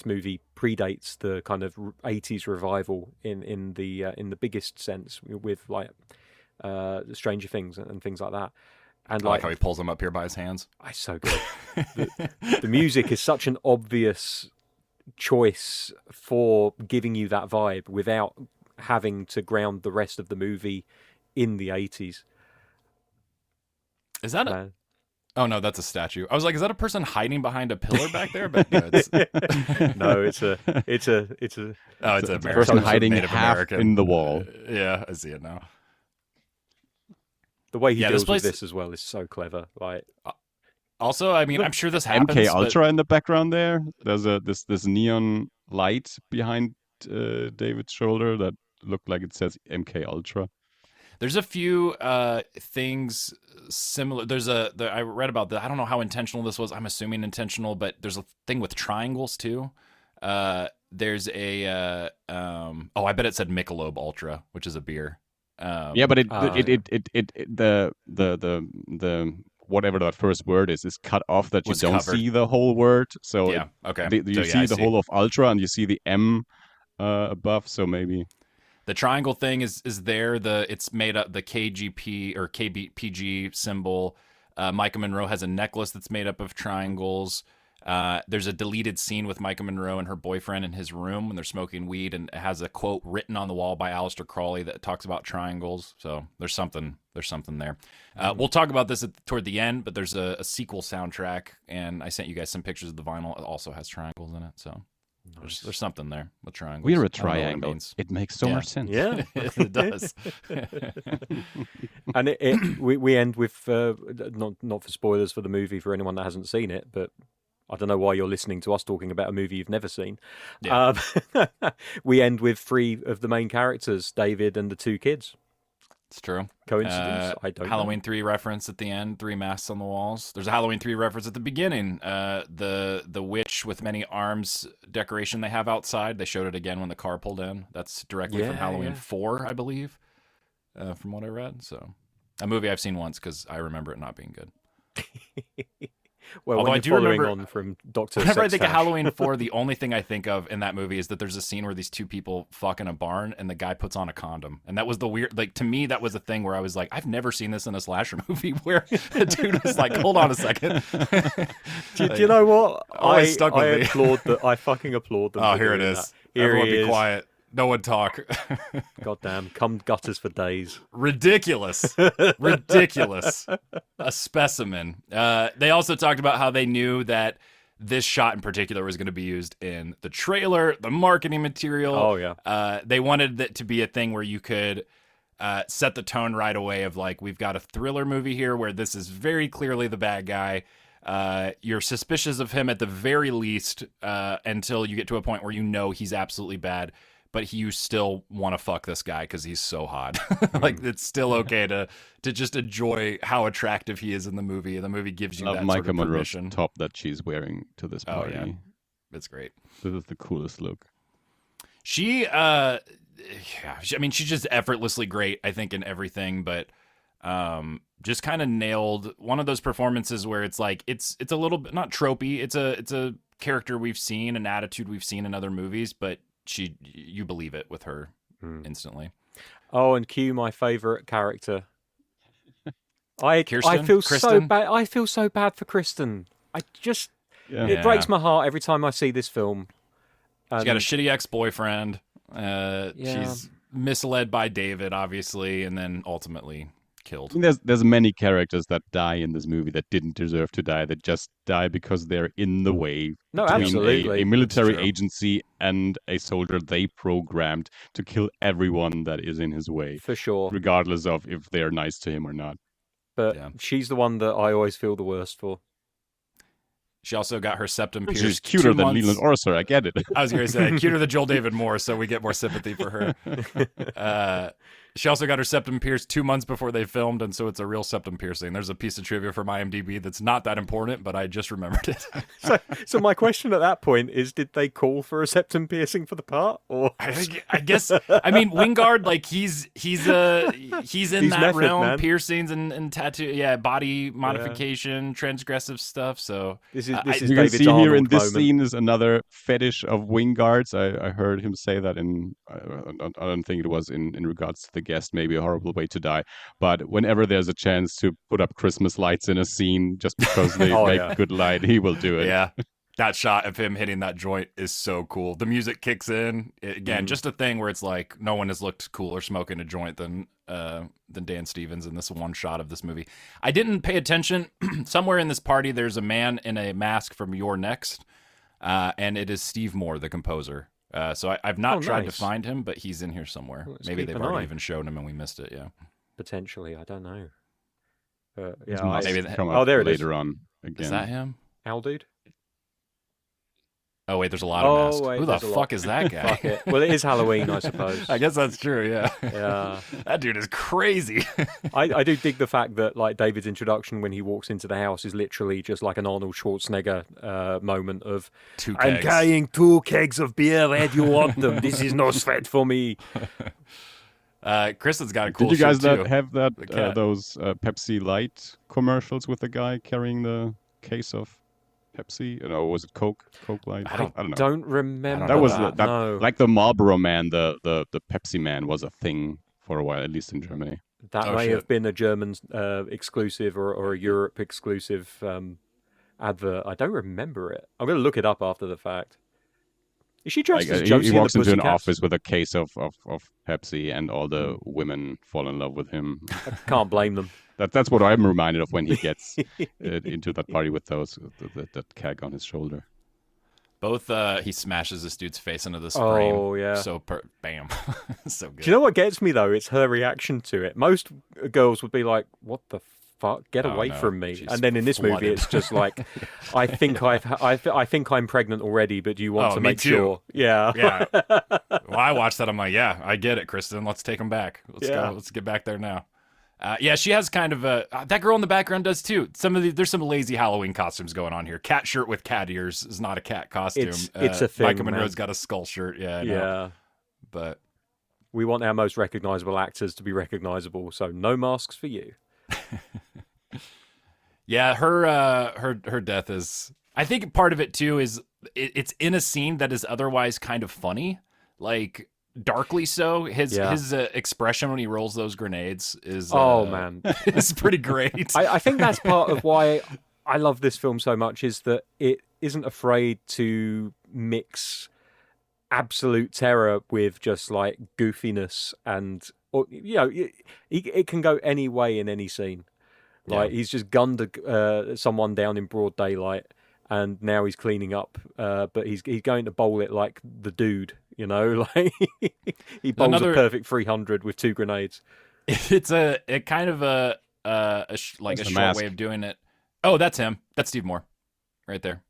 movie predates the kind of 80s revival in the biggest sense, with like Stranger Things and things like that. And I like how he pulls them up here by his hands. It's so good. The music is such an obvious choice for giving you that vibe without having to ground the rest of the movie in the 80s. Is that Oh no, that's a statue. I was like, is that a person hiding behind a pillar back there? But no, it's a person hiding half American. In the wall. Yeah, I see it now. The way he deals with this as well is so clever. Like, also, I mean, I'm sure this happens. MK Ultra in the background there. There's this neon light behind David's shoulder that looked like it says MK Ultra. There's a few things similar. I read about that. I don't know how intentional this was. I'm assuming intentional, but there's a thing with triangles too. There's a I bet it said Michelob Ultra, which is a beer. Yeah, but the whatever that first word is cut off that you don't covered. See the whole word. So yeah, okay. You see the whole of Ultra and you see the M above. So maybe. The triangle thing is there. It's made up the KGP or KBPG symbol. Micah Monroe has a necklace that's made up of triangles. There's a deleted scene with Micah Monroe and her boyfriend in his room when they're smoking weed, and it has a quote written on the wall by Aleister Crowley that talks about triangles. So there's something there. We'll talk about this toward the end, but there's a sequel soundtrack, and I sent you guys some pictures of the vinyl. It also has triangles in it, so. Nice. There's something there with triangles. We're a triangle. It makes so much sense. Yeah, it does. And we end with not for spoilers for the movie for anyone that hasn't seen it, but I don't know why you're listening to us talking about a movie you've never seen. Yeah. We end with 3 of the main characters, David and the 2 kids. It's true. Coincidence? I don't Halloween know. 3 reference at the end, 3 masks on the walls. There's a Halloween 3 reference at the beginning. The witch with many arms decoration they have outside. They showed it again when the car pulled in. That's directly from Halloween 4, I believe, from what I read. So a movie I've seen once because I remember it not being good. Well, although I do remember on from Dr. Whenever I think of Halloween 4, the only thing I think of in that movie is that there's a scene where these 2 people fuck in a barn and the guy puts on a condom. And that was the weird, like, to me, that was a thing where I was like, I've never seen this in a slasher movie where the dude was like, hold on a second. Do you know what? I fucking applaud them. Oh, here it is. Everyone be quiet. No one talk. Goddamn, cum gutters for days. Ridiculous. A specimen. They also talked about how they knew that this shot in particular was going to be used in the trailer, the marketing material. Oh, yeah. They wanted it to be a thing where you could set the tone right away of like, we've got a thriller movie here where this is very clearly the bad guy. You're suspicious of him at the very least until you get to a point where you know he's absolutely bad, but you still want to fuck this guy because he's so hot. Like, it's still okay to just enjoy how attractive he is in the movie. The movie gives you that Micah sort of Monroe's permission. top that she's wearing to this party. Oh, yeah. It's great. This is the coolest look. She, she's just effortlessly great, I think, in everything, but just kind of nailed one of those performances where it's like, it's a little bit, not tropey, it's a character we've seen, an attitude we've seen in other movies, but you believe it with her instantly. Oh, and cue my favorite character. I feel Kristen? so bad. I feel so bad for Kristen. It breaks my heart every time I see this film. She's got a shitty ex-boyfriend. She's misled by David, obviously, and then ultimately killed. I mean, there's many characters that die in this movie that didn't deserve to die, that just die because they're in the way between absolutely. a military agency and a soldier they programmed to kill everyone that is in his way. For sure. Regardless of if they're nice to him or not. But she's the one that I always feel the worst for. She also got her septum pierced. She's cuter than Leland Orser, I get it. I was going to say, cuter than Joel David Moore, so we get more sympathy for her. She also got her septum pierced 2 months before they filmed, and so it's a real septum piercing. There's a piece of trivia from IMDb that's not that important, but I just remembered it. So my question at that point is, did they call for a septum piercing for the part? Or I guess, I mean, Wingard, like, he's in that method, realm, man. Piercings and tattoo, body modification, transgressive stuff, so... This is you can David see here in this moment. scene is another fetish of Wingards. I heard him say that I don't think it was in regards to the guest, maybe a horrible way to die. But whenever there's a chance to put up Christmas lights in a scene just because they make good light, he will do it. Yeah. That shot of him hitting that joint is so cool. The music kicks in. Again, just a thing where it's like no one has looked cooler smoking a joint than Dan Stevens in this one shot of this movie. I didn't pay attention. Somewhere in this party, there's a man in a mask from You're Next, and it is Steve Moore, the composer. So I've not tried to find him, but he's in here somewhere. Maybe they've already even shown him and we missed it. Yeah, potentially. I don't know. Maybe there it is later on. Again. Is that him? Owl dude? Oh, wait, there's a lot of masks. Who the fuck is that guy? Fuck it. Well, it is Halloween, I suppose. I guess that's true, yeah. Yeah. That dude is crazy. I do dig the fact that, like, David's introduction when he walks into the house is literally just like an Arnold Schwarzenegger moment of, I'm carrying 2 kegs of beer, where do you want them? This is no threat for me. Kristen's got a cool Did you guys too. have those Pepsi Light commercials with the guy carrying the case of Pepsi? Was it Coke? Coke Light? I don't know. Don't remember. That was no. like the Marlboro Man. The Pepsi Man was a thing for a while, at least in Germany. That may have been a German exclusive or a Europe exclusive advert. I don't remember it. I'm going to look it up after the fact. Is she dressed as Josie he walks and the into an Pussycats? office with a case of Pepsi, and all the women fall in love with him. I can't blame them. That's what I'm reminded of when he gets into that party with that keg on his shoulder. Both he smashes this dude's face into this frame. Oh yeah. So bam, so good. Do you know what gets me though? It's her reaction to it. Most girls would be like, "What the fuck? Get away from me!" She's and then in this movie, it's just like, "I think I think I'm pregnant already, but do you want to make sure?" Yeah. Yeah. Well, I watched that. I'm like, yeah, I get it, Kristen. Let's take him back. Let's go. Let's get back there now. Yeah, she has kind of a... that girl in the background does too. There's some lazy Halloween costumes going on here. Cat shirt with cat ears is not a cat costume. It's a thing, Micah Monroe's got a skull shirt. Yeah, I know. Yeah. But we want our most recognizable actors to be recognizable, so no masks for you. Yeah, her death is... I think part of it too is it's in a scene that is otherwise kind of funny. Like... darkly so. His expression when he rolls those grenades is man, it's pretty great. I think that's part of why I love this film so much, is that it isn't afraid to mix absolute terror with just like goofiness, and it can go any way in any scene. Like he's just gunned someone down in broad daylight, and now he's cleaning up. But he's going to bowl it like the dude, like he bowls a perfect 300 with 2 grenades. It's a kind of a short mask. way of doing it. Oh, that's him. That's Steve Moore, right there,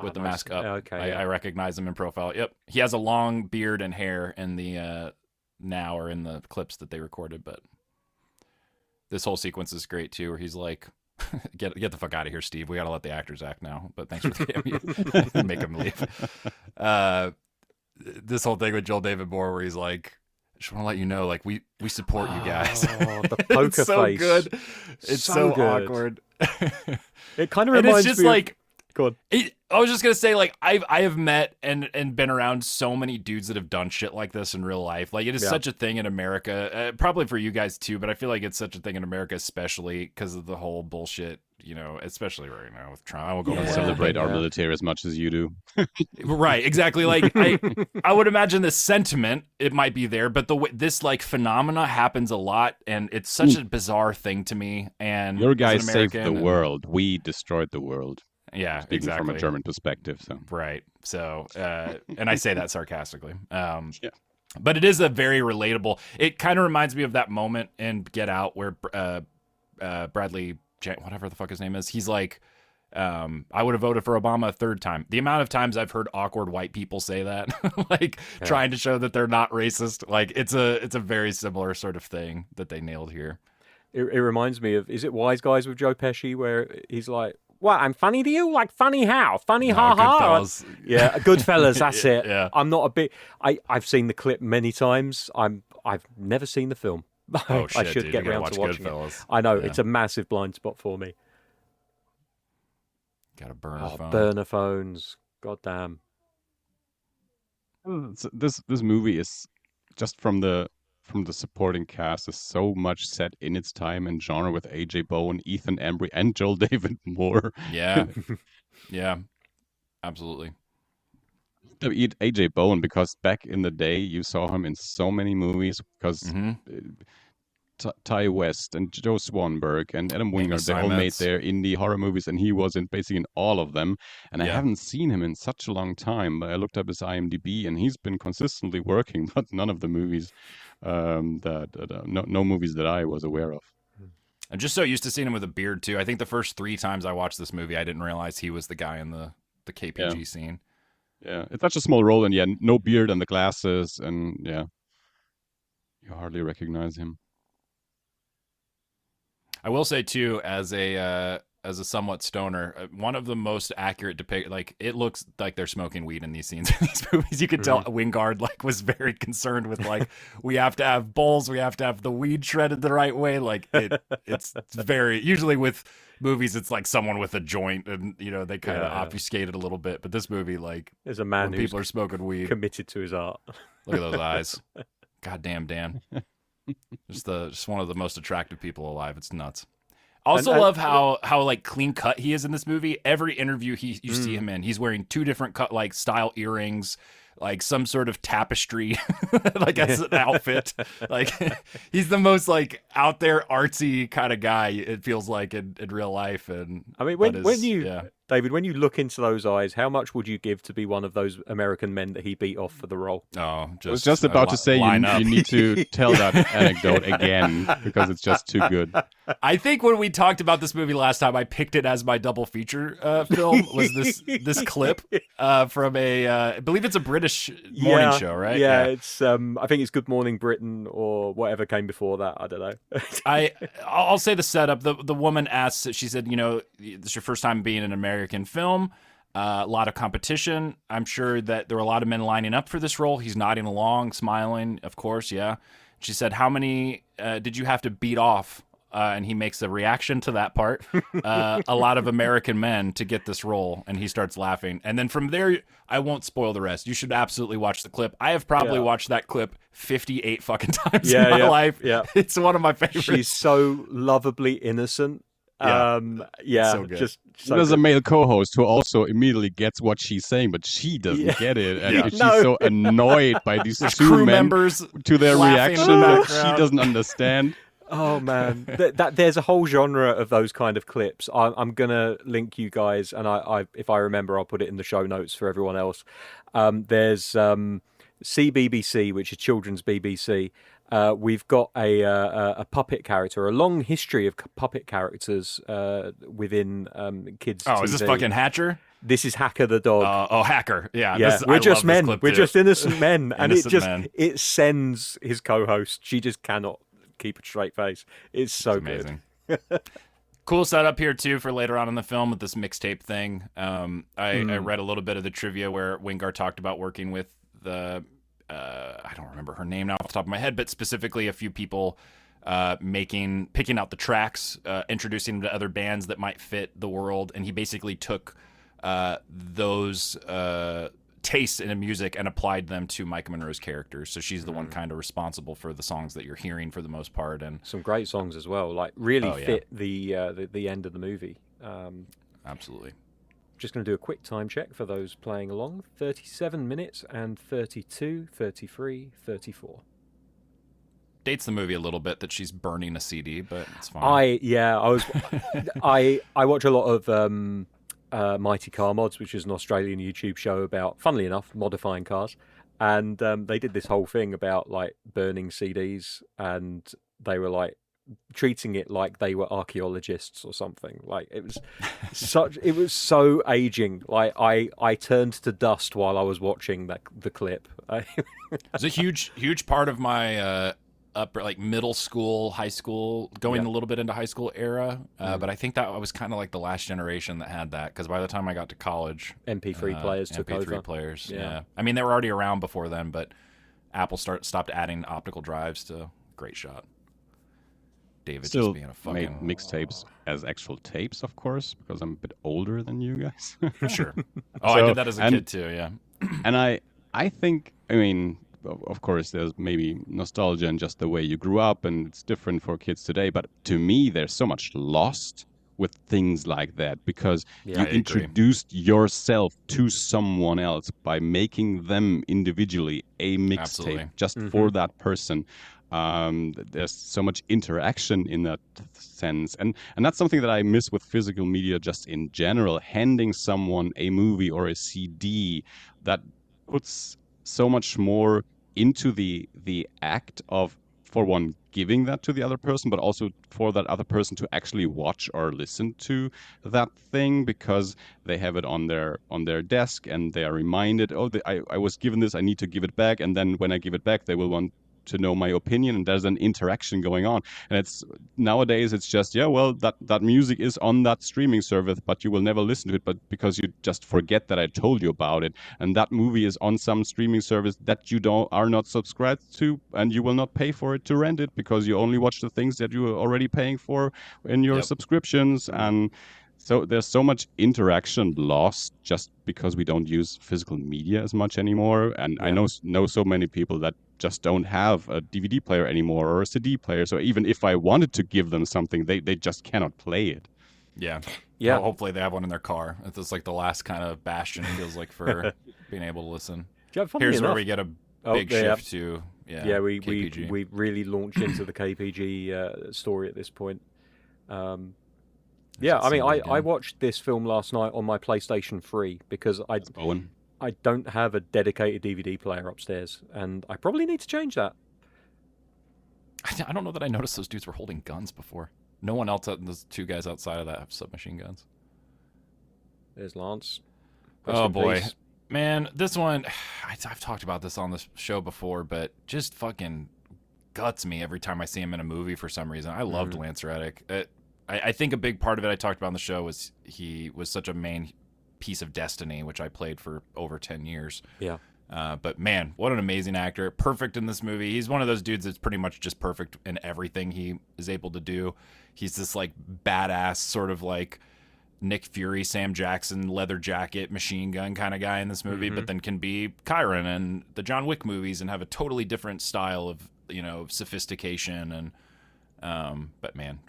with the mask up. Okay, I recognize him in profile. Yep, he has a long beard and hair in the now or in the clips that they recorded. But this whole sequence is great too, where he's like, "Get the fuck out of here, Steve. We gotta let the actors act now." But thanks for the cameo. Make him leave. This whole thing with Joel David Moore, where he's like, just want to let you know, like, we support you guys. Oh, the poker it's so face. Good. It's so good. Awkward. It kind of reminds me. And it's just like, go on. I was just gonna say, like, I have met and been around so many dudes that have done shit like this in real life. Like, it is such a thing in America, probably for you guys too, but I feel like it's such a thing in America, especially because of the whole bullshit. Especially right now with Trump. I will go to celebrate our military as much as you do. Right, exactly. Like I would imagine the sentiment, it might be there, but the way this like phenomena happens a lot, and it's such a bizarre thing to me. And your guys saved the world. We destroyed the world. Yeah, speaking exactly. from a German perspective. So right. So, and I say that sarcastically. But it is a very relatable. It kind of reminds me of that moment in Get Out where Bradley, whatever the fuck his name is, he's like, I would have voted for Obama a 3rd time. The amount of times I've heard awkward white people say that, like trying to show that they're not racist, like it's a very similar sort of thing that they nailed here. It reminds me of, is it Wise Guys with Joe Pesci, where he's like, "What? I'm funny to you? Like funny how? Funny ha ha?" Yeah, Goodfellas. That's it. Yeah. I'm not a bit. I've seen the clip many times. I've never seen the film. Oh shit, I should dude, get around to watching Goodfellas. it. I know it's a massive blind spot for me. Got a burner phone. Burner phones. God damn. This movie is just from the supporting cast is so much set in its time and genre with AJ Bowen, Ethan Embry, and Joel David Moore. Yeah, yeah, absolutely. AJ Bowen, because back in the day you saw him in so many movies, because Ty West and Joe Swanberg and Adam Wingard, they all made their indie horror movies, and he was basically in all of them. And I haven't seen him in such a long time. I looked up his IMDb, and he's been consistently working, but none of the movies no movies that I was aware of. I'm just so used to seeing him with a beard too. I think the first 3 times I watched this movie, I didn't realize he was the guy in the KPG scene. Yeah, it's such a small role, and no beard and the glasses, and you hardly recognize him. I will say too, as a somewhat stoner, one of the most accurate it looks like they're smoking weed in these scenes in these movies. You could tell Wingard was very concerned with we have to have bowls, we have to have the weed shredded the right way. It's very, usually with movies it's like someone with a joint and they kind of obfuscate it a little bit, but this movie there's a man who's people are smoking weed, committed to his art. Look at those eyes. Goddamn, Dan. Just one of the most attractive people alive. It's nuts. Also love how clean cut he is in this movie. Every interview you see him in, he's wearing 2 different style earrings, like some sort of tapestry, as an outfit. He's the most out there artsy kind of guy. It feels like in real life. And I mean, David, when you look into those eyes, how much would you give to be one of those American men that he beat off for the role? Oh, I was just about to say you need to tell that anecdote again because it's just too good. I think when we talked about this movie last time, I picked it as my double feature film. Was this clip from I believe it's a British morning show, right? Yeah, it's I think it's Good Morning Britain or whatever came before that. I don't know. I'll say the setup. The woman asks. She said, "This is your first time being in an American film. A lot of competition. I'm sure that there were a lot of men lining up for this role." He's nodding along, smiling. Of course, yeah. She said, "How many did you have to beat off?" And he makes a reaction to that part. A lot of American men to get this role, and he starts laughing. And then from there, I won't spoil the rest. You should absolutely watch the clip. I have probably watched that clip 58 fucking times in my life. Yeah, it's one of my favorites. She's so lovably innocent. So good. Just so there's good. a male co-host who also immediately gets what she's saying, but she doesn't get it, and she's so annoyed by these 2 crew men members to their laughing reaction that she doesn't understand. Oh man, there's a whole genre of those kind of clips. I'm gonna link you guys, and I if I remember, I'll put it in the show notes for everyone else. There's CBBC, which is children's BBC. We've got a puppet character, a long history of puppet characters within kids. Oh, TV. is this fucking Hatcher? This is Hacker the dog. Hacker. Yeah. We're just men. We're just innocent men, and it sends his co-host. She just cannot keep a straight face. It's so amazing. Cool setup here too for later on in the film with this mixtape thing. I read a little bit of the trivia where Wingard talked about working with the I don't remember her name now off the top of my head, but specifically a few people picking out the tracks, introducing them to other bands that might fit the world, and he basically took those tastes in music and applied them to Micah Monroe's characters. So she's the one kind of responsible for the songs that you're hearing for the most part, and some great songs as well. Like really fit the end of the movie. Absolutely. Just going to do a quick time check for those playing along. 37 minutes and 32, 33, 34. Dates the movie a little bit that she's burning a CD, but it's fine. I watch a lot of Mighty Car Mods, which is an Australian YouTube show about, funnily enough, modifying cars. And they did this whole thing about like burning CDs, and they were like treating it like they were archaeologists or something. Like it was so aging. Like I turned to dust while I was watching the clip. It's a huge part of my upper, like middle school, high school, going a little bit into high school era. But I think that I was kind of like the last generation that had that, because by the time I got to college, MP3 players took over. MP3 players, yeah. I mean, they were already around before then, but Apple stopped adding optical drives to Great Shot. David Still just being a fucking... made mixtapes as actual tapes, of course, because I'm a bit older than you guys. Sure. I did that as a kid too, yeah. And I think, I mean, of course, there's maybe nostalgia and just the way you grew up, and it's different for kids today. But to me, there's so much lost with things like that, because you introduced yourself to someone else by making them individually a mixtape just for that person. There's so much interaction in that sense, and that's something that I miss with physical media just in general. Handing someone a movie or a CD that puts so much more into the act of, for one, giving that to the other person, but also for that other person to actually watch or listen to that thing, because they have it on their desk and they are reminded, I was given this, I need to give it back, and then when I give it back, they will want to know my opinion, and there's an interaction going on. And it's nowadays it's just that music is on that streaming service, but you will never listen to it, but because you just forget that I told you about it. And that movie is on some streaming service that you are not subscribed to, and you will not pay for it to rent it, because you only watch the things that you are already paying for in your subscriptions. And so there's so much interaction lost just because we don't use physical media as much anymore. And I know so many people that just don't have a DVD player anymore or a CD player. So even if I wanted to give them something, they just cannot play it. Yeah. Well, hopefully they have one in their car. It's like the last kind of bastion, it feels like, for being able to listen. Here's where we get a big shift to we KPG. We really launch into the KPG story at this point. I watched this film last night on my PlayStation 3 because I don't have a dedicated DVD player upstairs, and I probably need to change that. I don't know that I noticed those dudes were holding guns before. No one else, those two guys outside of that, have submachine guns. There's Lance. Oh boy, man, this one, I've talked about this on the show before, but just fucking guts me every time I see him in a movie for some reason. I loved Lance Reddick. I think a big part of it I talked about on the show was he was such a main piece of Destiny, which I played for over 10 years. Yeah. But man, what an amazing actor. Perfect in this movie. He's one of those dudes that's pretty much just perfect in everything he is able to do. He's this like badass sort of like Nick Fury, Sam Jackson, leather jacket, machine gun kind of guy in this movie, but then can be Chiron and the John Wick movies and have a totally different style of, sophistication. And, but man,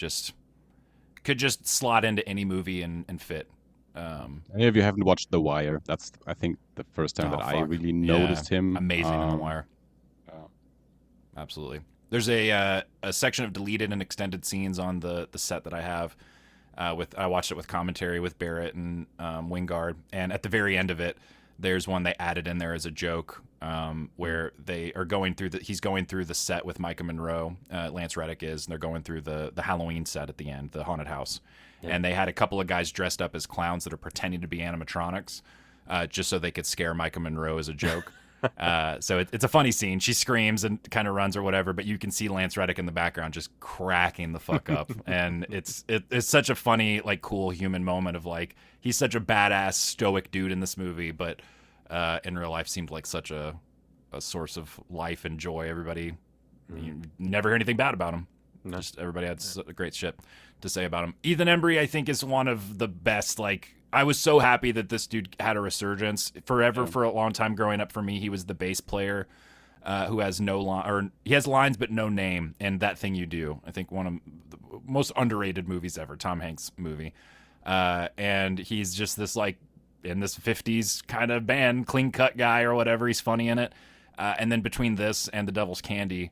could just slot into any movie and fit. Any of you haven't watched The Wire? That's, I think, the first time I really noticed him. Amazing on The Wire. Absolutely. There's a section of deleted and extended scenes on the set that I have. I watched it with commentary with Barrett and Wingard, and at the very end of it, there's one they added in there as a joke, where they are going through he's going through the set with Micah Monroe, Lance Reddick is, and they're going through the Halloween set at the end, the haunted house, and they had a couple of guys dressed up as clowns that are pretending to be animatronics, just so they could scare Micah Monroe as a joke. So it's a funny scene. She screams and kind of runs or whatever, but you can see Lance Reddick in the background just cracking the fuck up. And it's such a funny, like, cool human moment of, like, he's such a badass stoic dude in this movie, but in real life seemed like such a source of life and joy. Everybody, you never hear anything bad about him. No. Just everybody had great shit to say about him. Ethan Embry, I think, is one of the best. Like, I was so happy that this dude had a resurgence. For a long time growing up for me, he was the bass player who has no line, or he has lines but no name. And That Thing You Do, I think one of the most underrated movies ever, Tom Hanks movie. And he's just this, like, in this 50s kind of band, clean cut guy or whatever. He's funny in it. And then between this and The Devil's Candy,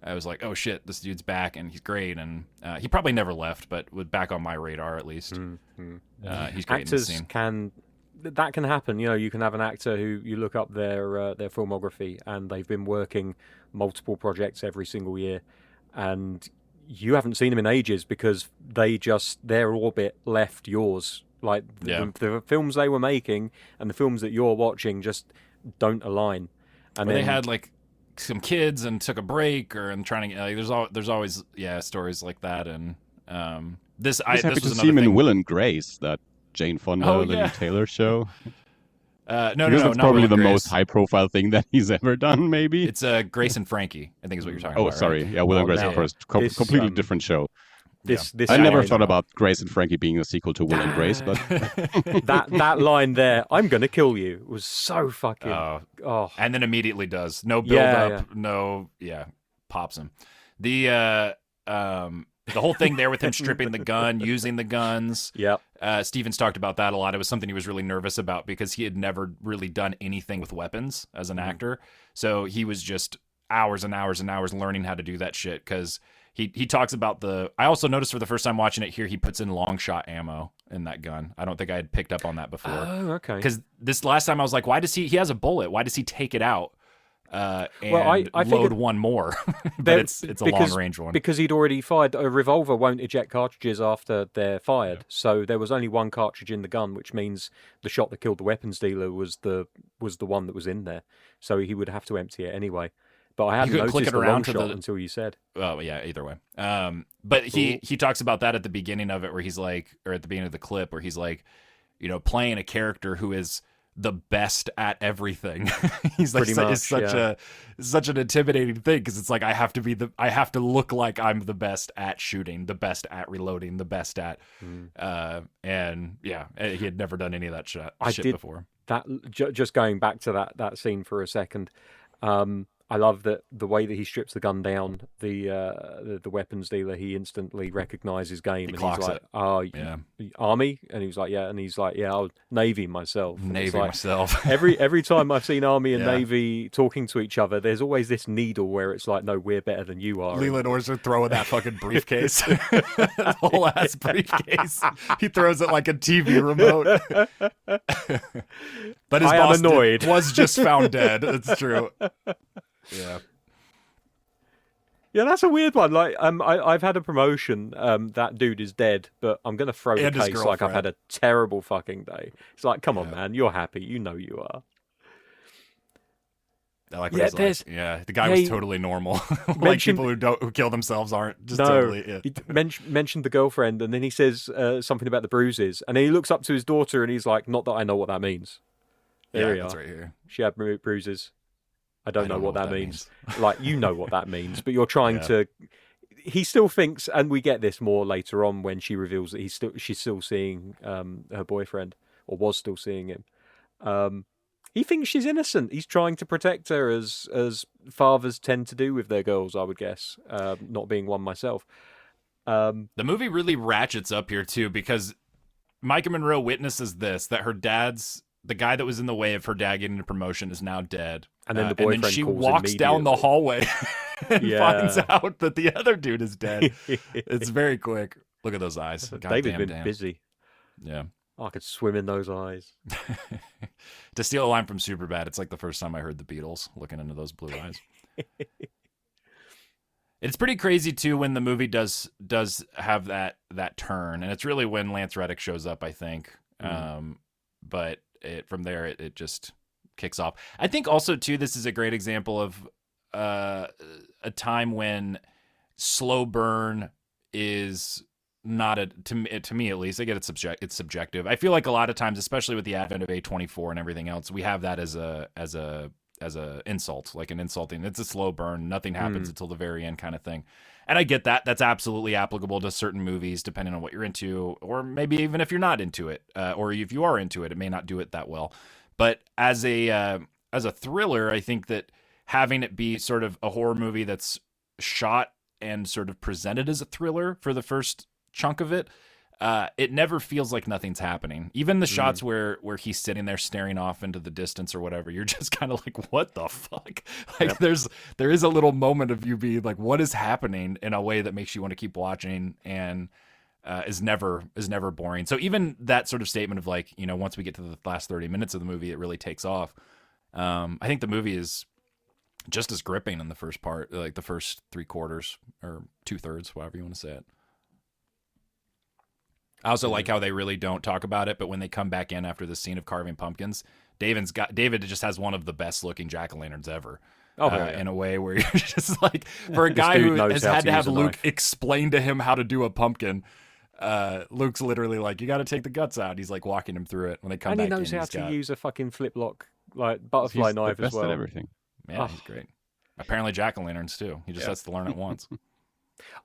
I was like, oh shit, this dude's back and he's great. And he probably never left, but was back on my radar at least. He's great. Actors in the scene. That can happen. You know, you can have an actor who you look up their filmography and they've been working multiple projects every single year, and you haven't seen them in ages because their orbit left yours. Like the films they were making and the films that you're watching just don't align. And they had like some kids and took a break and trying to like, there's always stories like that. And this I was happy to see him in Will and Grace, that Jane Fonda, Lily Taylor show. No, that's probably the most high profile thing that he's ever done. Maybe it's Grace and Frankie, I think is what you're talking about. Oh, sorry, right? Yeah, Will and Grace first. Completely different show. This I never thought about Grace and Frankie being a sequel to Will and Grace, but that line there, "I'm gonna kill you," was so fucking. And then immediately does no build up, no pops him. The whole thing there with him stripping the gun, using the guns. Yep. Stevens talked about that a lot. It was something he was really nervous about because he had never really done anything with weapons as an actor, so he was just hours and hours and hours learning how to do that shit because. He talks about I also noticed for the first time watching it here, he puts in long shot ammo in that gun. I don't think I had picked up on that before. Oh, okay. Because this last time I was like, why does he has a bullet? Why does he take it out and I load one more? But it's a long range one. Because he'd already fired. A revolver won't eject cartridges after they're fired. Yeah. So there was only one cartridge in the gun, which means the shot that killed the weapons dealer was the one that was in there. So he would have to empty it anyway. But I hadn't noticed the long shot until you said. Oh, yeah, either way. But he talks about that at the beginning of it where he's like, or at the beginning of the clip where he's like, you know, playing a character who is the best at everything. He's like, it's such an intimidating thing because it's like, I have to look like I'm the best at shooting, the best at reloading, the best at, and yeah, he had never done any of that shit before. That just going back to that scene for a second. I love that the way that he strips the gun down, the weapons dealer, he instantly recognizes game. And he's like, Army? And he was like, yeah. And he's like, yeah, I was Navy myself. Myself. every time I've seen Army and Navy talking to each other, there's always this needle where it's like, no, we're better than you are. Leland Orser throwing that fucking briefcase. That whole ass briefcase. He throws it like a TV remote. But his boss was just found dead. It's true. Yeah. Yeah, that's a weird one. Like, I've had a promotion. That dude is dead, but I'm gonna throw the case like I've had a terrible fucking day. It's like, come on, man, you're happy. You know you are. I like what he's like. The guy was totally normal. Like people who kill themselves aren't just totally. Yeah. He mentioned the girlfriend, and then he says something about the bruises, and then he looks up to his daughter, and he's like, "Not that I know what that means." There we are. That's right here. She had bruises. I don't know what that means. Like, you know what that means, but you're trying to. He still thinks, and we get this more later on when she reveals that she's still seeing her boyfriend, or was still seeing him. He thinks she's innocent. He's trying to protect her, as fathers tend to do with their girls, I would guess. Not being one myself. The movie really ratchets up here too, because Micah Monroe witnesses this, that her dad's. The guy that was in the way of her dad getting a promotion is now dead. And then the boyfriend and then she calls walks down the hallway and finds out that the other dude is dead. It's very quick. Look at those eyes. David's been busy. Yeah. Oh, I could swim in those eyes. To steal a line from Superbad, it's like the first time I heard the Beatles looking into those blue eyes. It's pretty crazy too when the movie does have that turn, and it's really when Lance Reddick shows up, I think. But from there it just kicks off. I think also too this is a great example of a time when slow burn is not to me at least. I get it's subjective. I feel like a lot of times, especially with the advent of A24 and everything else, we have that as a insult, like an insulting. It's a slow burn. Nothing happens until the very end kind of thing. And I get that. That's absolutely applicable to certain movies, depending on what you're into, or maybe even if you're not into it, or if you are into it, it may not do it that well. But as a thriller, I think that having it be sort of a horror movie that's shot and sort of presented as a thriller for the first chunk of it, it never feels like nothing's happening. Even the shots where he's sitting there staring off into the distance or whatever, you're just kind of like, what the fuck? Like there is a little moment of you being like, what is happening, in a way that makes you want to keep watching, and is never boring. So even that sort of statement of like, once we get to the last 30 minutes of the movie, it really takes off. I think the movie is just as gripping in the first part, like the first 3/4 or 2/3, however you want to say it. I also like how they really don't talk about it, but when they come back in after the scene of carving pumpkins, David just has one of the best looking jack-o'-lanterns ever. In a way where you're just like, for a guy who has had to have Luke explain to him how to do a pumpkin, Luke's literally like, you got to take the guts out. He's like walking him through it when they come back in. And he knows how to use a fucking flip-lock, like butterfly knife as well. At everything. Yeah, he's great. Apparently jack-o'-lanterns too. He just has to learn it once.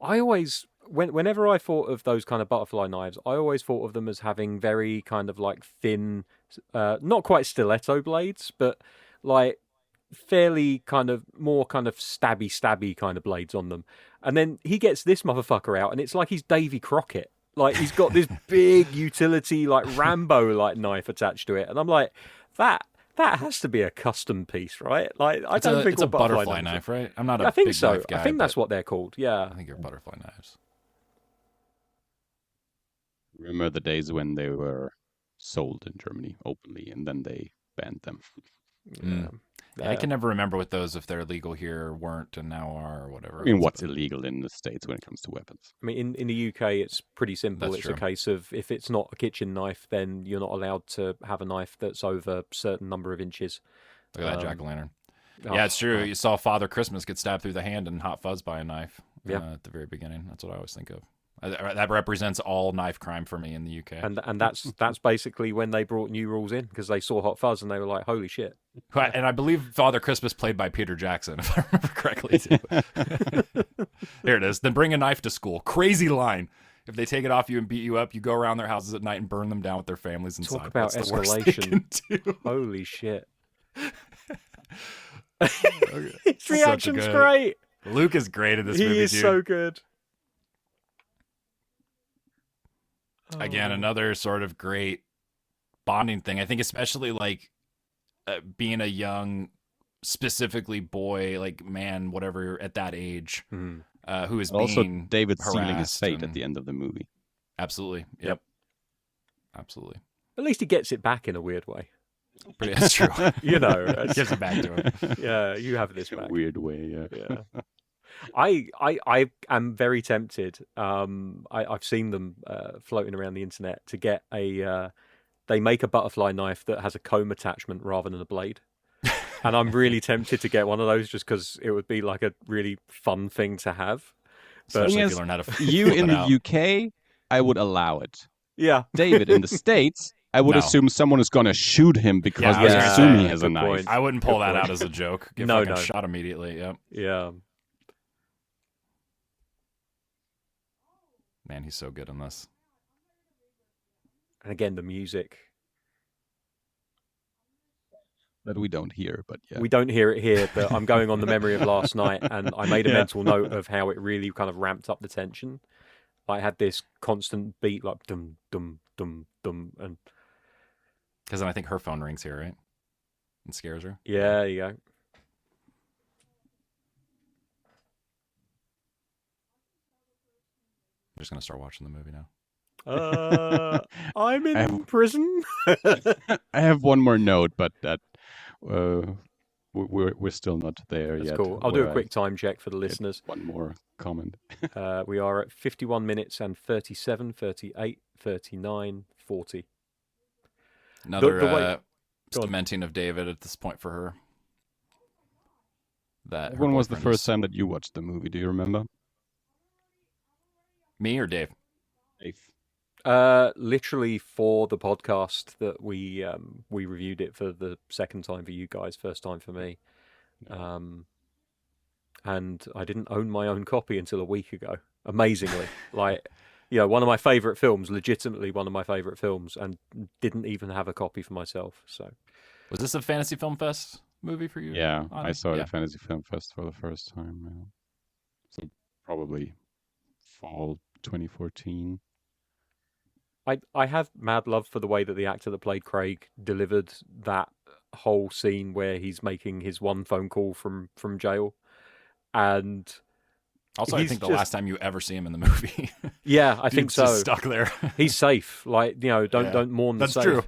I always, whenever I thought of those kind of butterfly knives, I always thought of them as having very kind of like thin, not quite stiletto blades, but like fairly kind of more kind of stabby kind of blades on them. And then he gets this motherfucker out, and it's like he's Davy Crockett. Like he's got this big utility, like Rambo like knife attached to it, and I'm like, that has to be a custom piece, right? Like I don't think it's a butterfly knife, right? I'm not a big knife guy. I think that's what they're called. Yeah, I think they're butterfly knives. Remember the days when they were sold in Germany openly, and then they banned them. I can never remember with those if they're legal here or weren't, and now are, or whatever. I mean, what's illegal in the States when it comes to weapons? I mean, in the UK, it's pretty simple. It's a case of if it's not a kitchen knife, then you're not allowed to have a knife that's over a certain number of inches. Look at that jack-o'-lantern. Yeah, it's true. You saw Father Christmas get stabbed through the hand in Hot Fuzz by a knife at the very beginning. That's what I always think of. That represents all knife crime for me in the UK. And that's basically when they brought new rules in, because they saw Hot Fuzz and they were like, holy shit. And I believe Father Christmas played by Peter Jackson, if I remember correctly, too. Here it is. Then bring a knife to school. Crazy line. If they take it off you and beat you up, you go around their houses at night and burn them down with their families inside. Talk about escalation. Holy shit. His reaction's great. Luke is great in this movie, He is so good. Again, another sort of great bonding thing. I think especially like being a young, specifically boy, like man, whatever, at that age, who is also being David sealing his fate at the end of the movie. Absolutely. Yep. Absolutely. At least he gets it back in a weird way. That's true. Gives it back to him. Yeah, you have this back. A weird way, yeah. I am very tempted. I've seen them floating around the internet to get they make a butterfly knife that has a comb attachment rather than a blade. And I'm really tempted to get one of those just because it would be like a really fun thing to have. Especially if you learn how to you in the UK, I would allow it. Yeah. David in the States, I would assume someone is going to shoot him because they assume he has a knife. I wouldn't pull that out as a joke. Get fucking shot immediately. Yep. Yeah. Man, he's so good in this. And again, the music. That we don't hear, but yeah. We don't hear it here, but I'm going on the memory of last night, and I made a mental note of how it really kind of ramped up the tension. I had this constant beat, like dum, dum, dum, dum. And because then I think her phone rings here, right? And scares her. Yeah, there you go. just gonna start watching the movie now. I'm in prison. I have one more note, but that we're still not there That's yet. cool. I'll do a quick time check for the listeners. One more comment. We are at 51 minutes and 37, 38, 39, 40. Another cementing of David at this point for her. When was the first time that you watched the movie? Do you remember? Me or Dave? Dave. Literally for the podcast that we reviewed it for the second time for you guys, first time for me. And I didn't own my own copy until a week ago. Amazingly, like, one of my favorite films, legitimately one of my favorite films, and didn't even have a copy for myself. So, was this a Fantasy Film Fest movie for you? Yeah, I saw it at Fantasy Film Fest for the first time. Yeah. So probably fall 2014. I have mad love for the way that the actor that played Craig delivered that whole scene where he's making his one phone call from jail, and also I think the last time you ever see him in the movie. Yeah, I think so. Just stuck there. He's safe. Like, don't mourn the safe. True.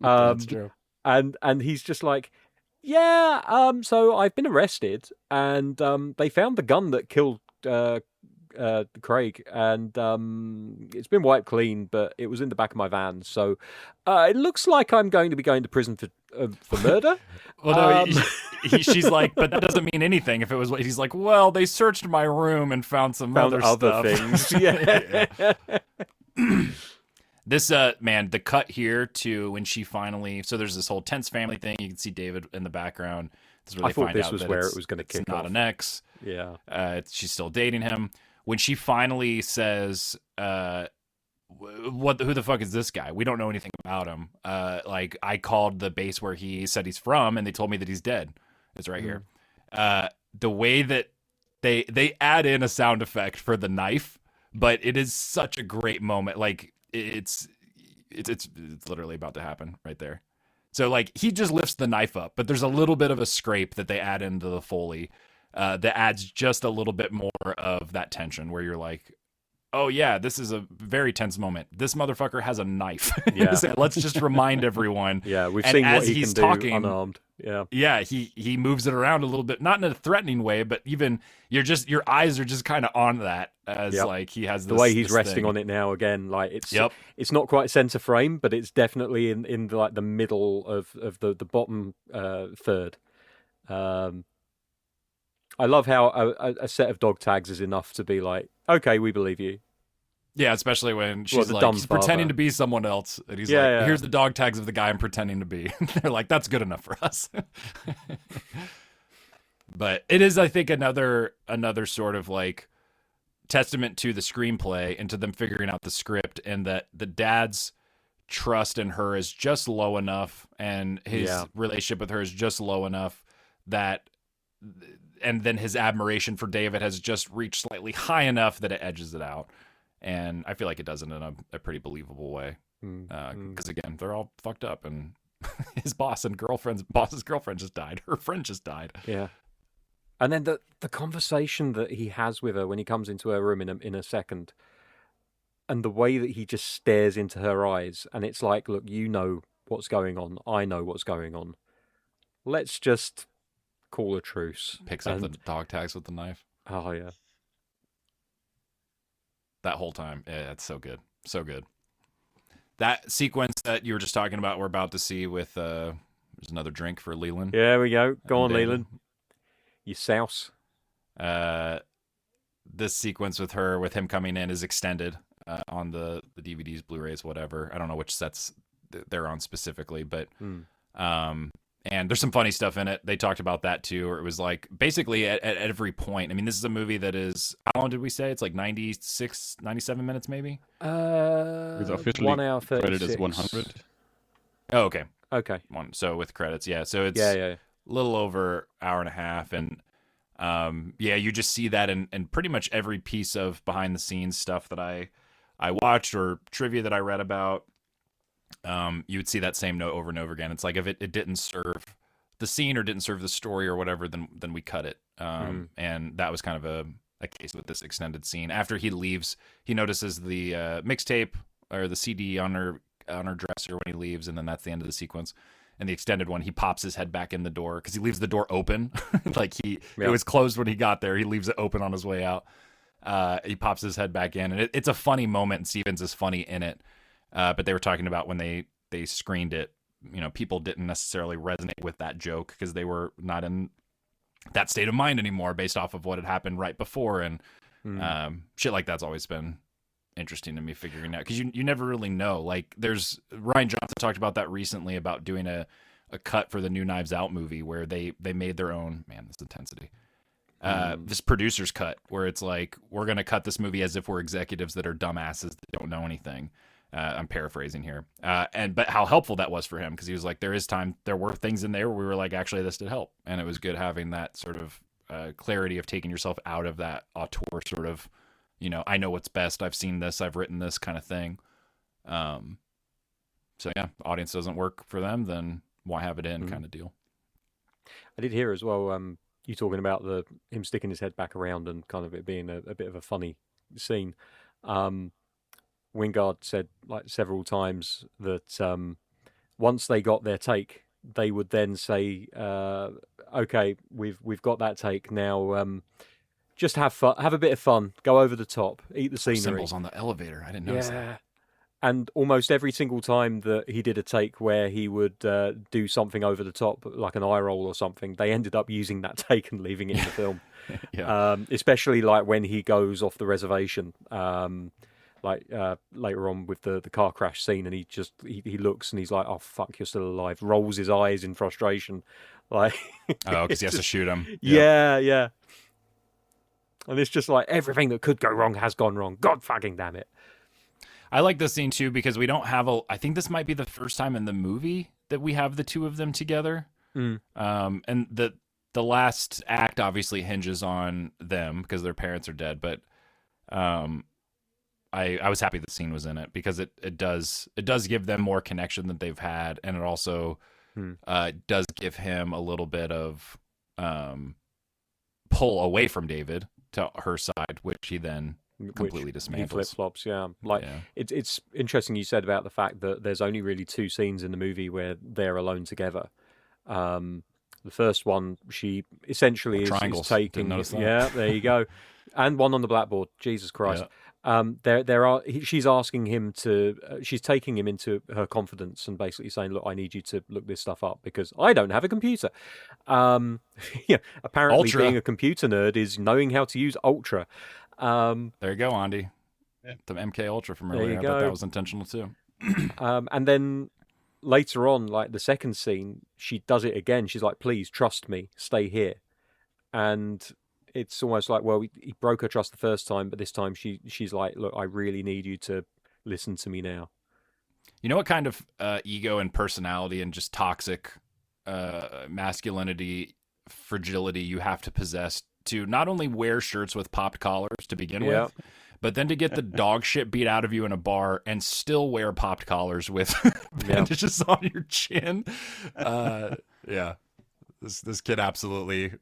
That's true. And he's just like, so I've been arrested, and they found the gun that killed Craig, and it's been wiped clean, but it was in the back of my van, so it looks like I'm going to be going to prison for murder. Well, no, she's like, but that doesn't mean anything. If it was, he's like, well, they searched my room and found other stuff. Things. Yeah. This man, the cut here to when she finally, so there's this whole tense family thing. You can see David in the background. This is where I thought this was where it was going to kick off. Not an ex. Yeah. She's still dating him. When she finally says, who the fuck is this guy? We don't know anything about him. Like, I called the base where he said he's from, and they told me that he's dead. It's right here. The way that they add in a sound effect for the knife, but it is such a great moment. Like, it's literally about to happen right there. So, like, he just lifts the knife up, but there's a little bit of a scrape that they add into the Foley. That adds just a little bit more of that tension where you're like, oh yeah, this is a very tense moment. This motherfucker has a knife. Yeah. So let's just remind everyone. Yeah, we've seen what he can do unarmed. Yeah. Yeah, he moves it around a little bit, not in a threatening way, but even your eyes are just kind of on that as like he has this, the way he's resting on it now again. Like it's not quite center frame, but it's definitely in like the middle of the bottom third. I love how a set of dog tags is enough to be like, okay, we believe you. Yeah, especially when she's like, he's pretending to be someone else. And he's like, here's the dog tags of the guy I'm pretending to be. They're like, that's good enough for us. But it is, I think, another sort of like testament to the screenplay and to them figuring out the script, and that the dad's trust in her is just low enough, and his relationship with her is just low enough that... And then his admiration for David has just reached slightly high enough that it edges it out. And I feel like it does it in a pretty believable way. Because, again, they're all fucked up. And his boss's girlfriend just died. Her friend just died. Yeah. And then the conversation that he has with her when he comes into her room in a second. And the way that he just stares into her eyes. And it's like, look, you know what's going on. I know what's going on. Let's just... call a truce. Picks up the dog tags with the knife. Oh yeah. That whole time. Yeah, it's so good. So good. That sequence that you were just talking about, we're about to see with there's another drink for Leland. Yeah, we go. Go on, Leland. You souse. This sequence with him coming in is extended on the DVDs, Blu-rays, whatever. I don't know which sets they're on specifically, but and there's some funny stuff in it. They talked about that too, where it was like basically at every point. I mean, this is a movie that is, how long did we say? It's like 96, 97 minutes maybe? It's officially 1 hour 36. credited as 100. Oh, okay. Okay. So with credits, yeah. So it's a little over hour and a half. And you just see that in pretty much every piece of behind the scenes stuff that I watched or trivia that I read about. You would see that same note over and over again. It's like if it didn't serve the scene or didn't serve the story or whatever, then we cut it. And that was kind of a case with this extended scene. After he leaves, he notices the mixtape or the CD on her dresser when he leaves, and then that's the end of the sequence. And the extended one, he pops his head back in the door because he leaves the door open. Like it was closed when he got there. He leaves it open on his way out. He pops his head back in, and it's a funny moment. And Stevens is funny in it. But they were talking about when they screened it, people didn't necessarily resonate with that joke because they were not in that state of mind anymore based off of what had happened right before. And shit like that's always been interesting to me figuring out because you never really know. Like there's Ryan Johnson talked about that recently about doing a cut for the new Knives Out movie where they made their own, man, this intensity. This producer's cut where it's like, we're going to cut this movie as if we're executives that are dumbasses that don't know anything. I'm paraphrasing here. But how helpful that was for him because he was like, there were things in there where we were like, actually, this did help. And it was good having that sort of clarity of taking yourself out of that auteur sort of, I know what's best. I've seen this. I've written this kind of thing. So yeah, audience doesn't work for them, then why have it in kind of deal. I did hear as well, you talking about him sticking his head back around and kind of it being a bit of a funny scene. Wingard said like several times that once they got their take, they would then say, "Okay, we've got that take now. Just have fun, have a bit of fun, go over the top, eat the scenery." Symbols on the elevator. I didn't notice that. And almost every single time that he did a take where he would do something over the top, like an eye roll or something, they ended up using that take and leaving it in the film. Especially like when he goes off the reservation. Later on with the car crash scene, and he looks and he's like, "Oh fuck, you're still alive!" Rolls his eyes in frustration, like because he has to shoot him. Yeah. And it's just like everything that could go wrong has gone wrong. God fucking damn it! I like this scene too because we don't have I think this might be the first time in the movie that we have the two of them together. And the last act obviously hinges on them because their parents are dead, but I was happy the scene was in it because it does give them more connection than they've had, and it also does give him a little bit of pull away from David to her side, which he then completely dismantles. He flip-flops, It's interesting you said about the fact that there's only really two scenes in the movie where they're alone together. The first one, she essentially is taking... there you go. And one on the blackboard. Jesus Christ. Yeah. She's asking him to... she's taking him into her confidence and basically saying, "Look, I need you to look this stuff up because I don't have a computer." Apparently Ultra. Being a computer nerd is knowing how to use Ultra. There you go, Andi. Yeah. The MK Ultra from earlier. I thought that was intentional too. And then later on, like the second scene, she does it again. She's like, "Please trust me, stay here." And it's almost like, well, he broke her trust the first time, but this time she's like, "Look, I really need you to listen to me now." You know what kind of ego and personality and just toxic masculinity, fragility you have to possess to not only wear shirts with popped collars to begin with, but then to get the dog shit beat out of you in a bar and still wear popped collars with bandages on your chin. This kid absolutely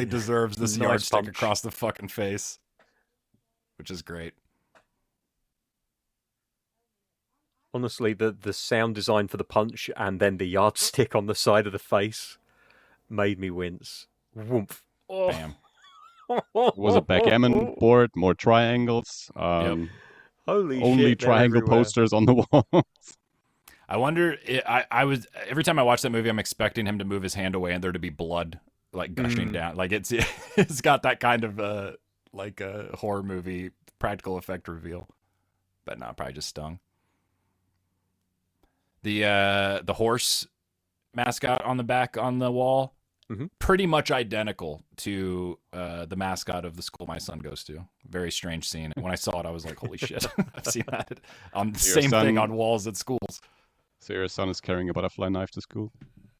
deserves this yardstick across the fucking face, which is great. Honestly, the sound design for the punch and then the yardstick on the side of the face made me wince. Woomph. Oh. Bam. Was a backgammon board, more triangles. Holy only shit, triangle posters on the walls. I wonder. I was every time I watch that movie, I'm expecting him to move his hand away and there to be blood like gushing down. Like it's got that kind of like a horror movie practical effect reveal, but no, probably just stung. The horse mascot on the back on the wall. Pretty much identical to the mascot of the school my son goes to. Very strange scene. And when I saw it, I was like, "Holy shit!" I've seen that on the same thing on walls at schools. So your son is carrying a butterfly knife to school?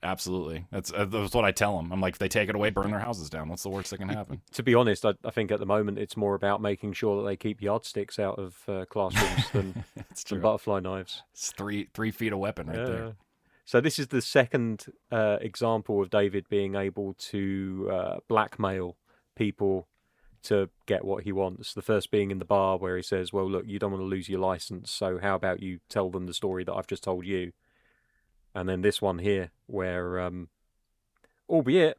Absolutely. That's what I tell him. I'm like, if they take it away, burn their houses down. What's the worst that can happen? To be honest, I think at the moment it's more about making sure that they keep yardsticks out of classrooms than butterfly knives. It's 3 feet of weapon right there. So this is the second example of David being able to blackmail people to get what he wants. The first being in the bar where he says, well, look, you don't want to lose your license, so how about you tell them the story that I've just told you? And then this one here where, albeit,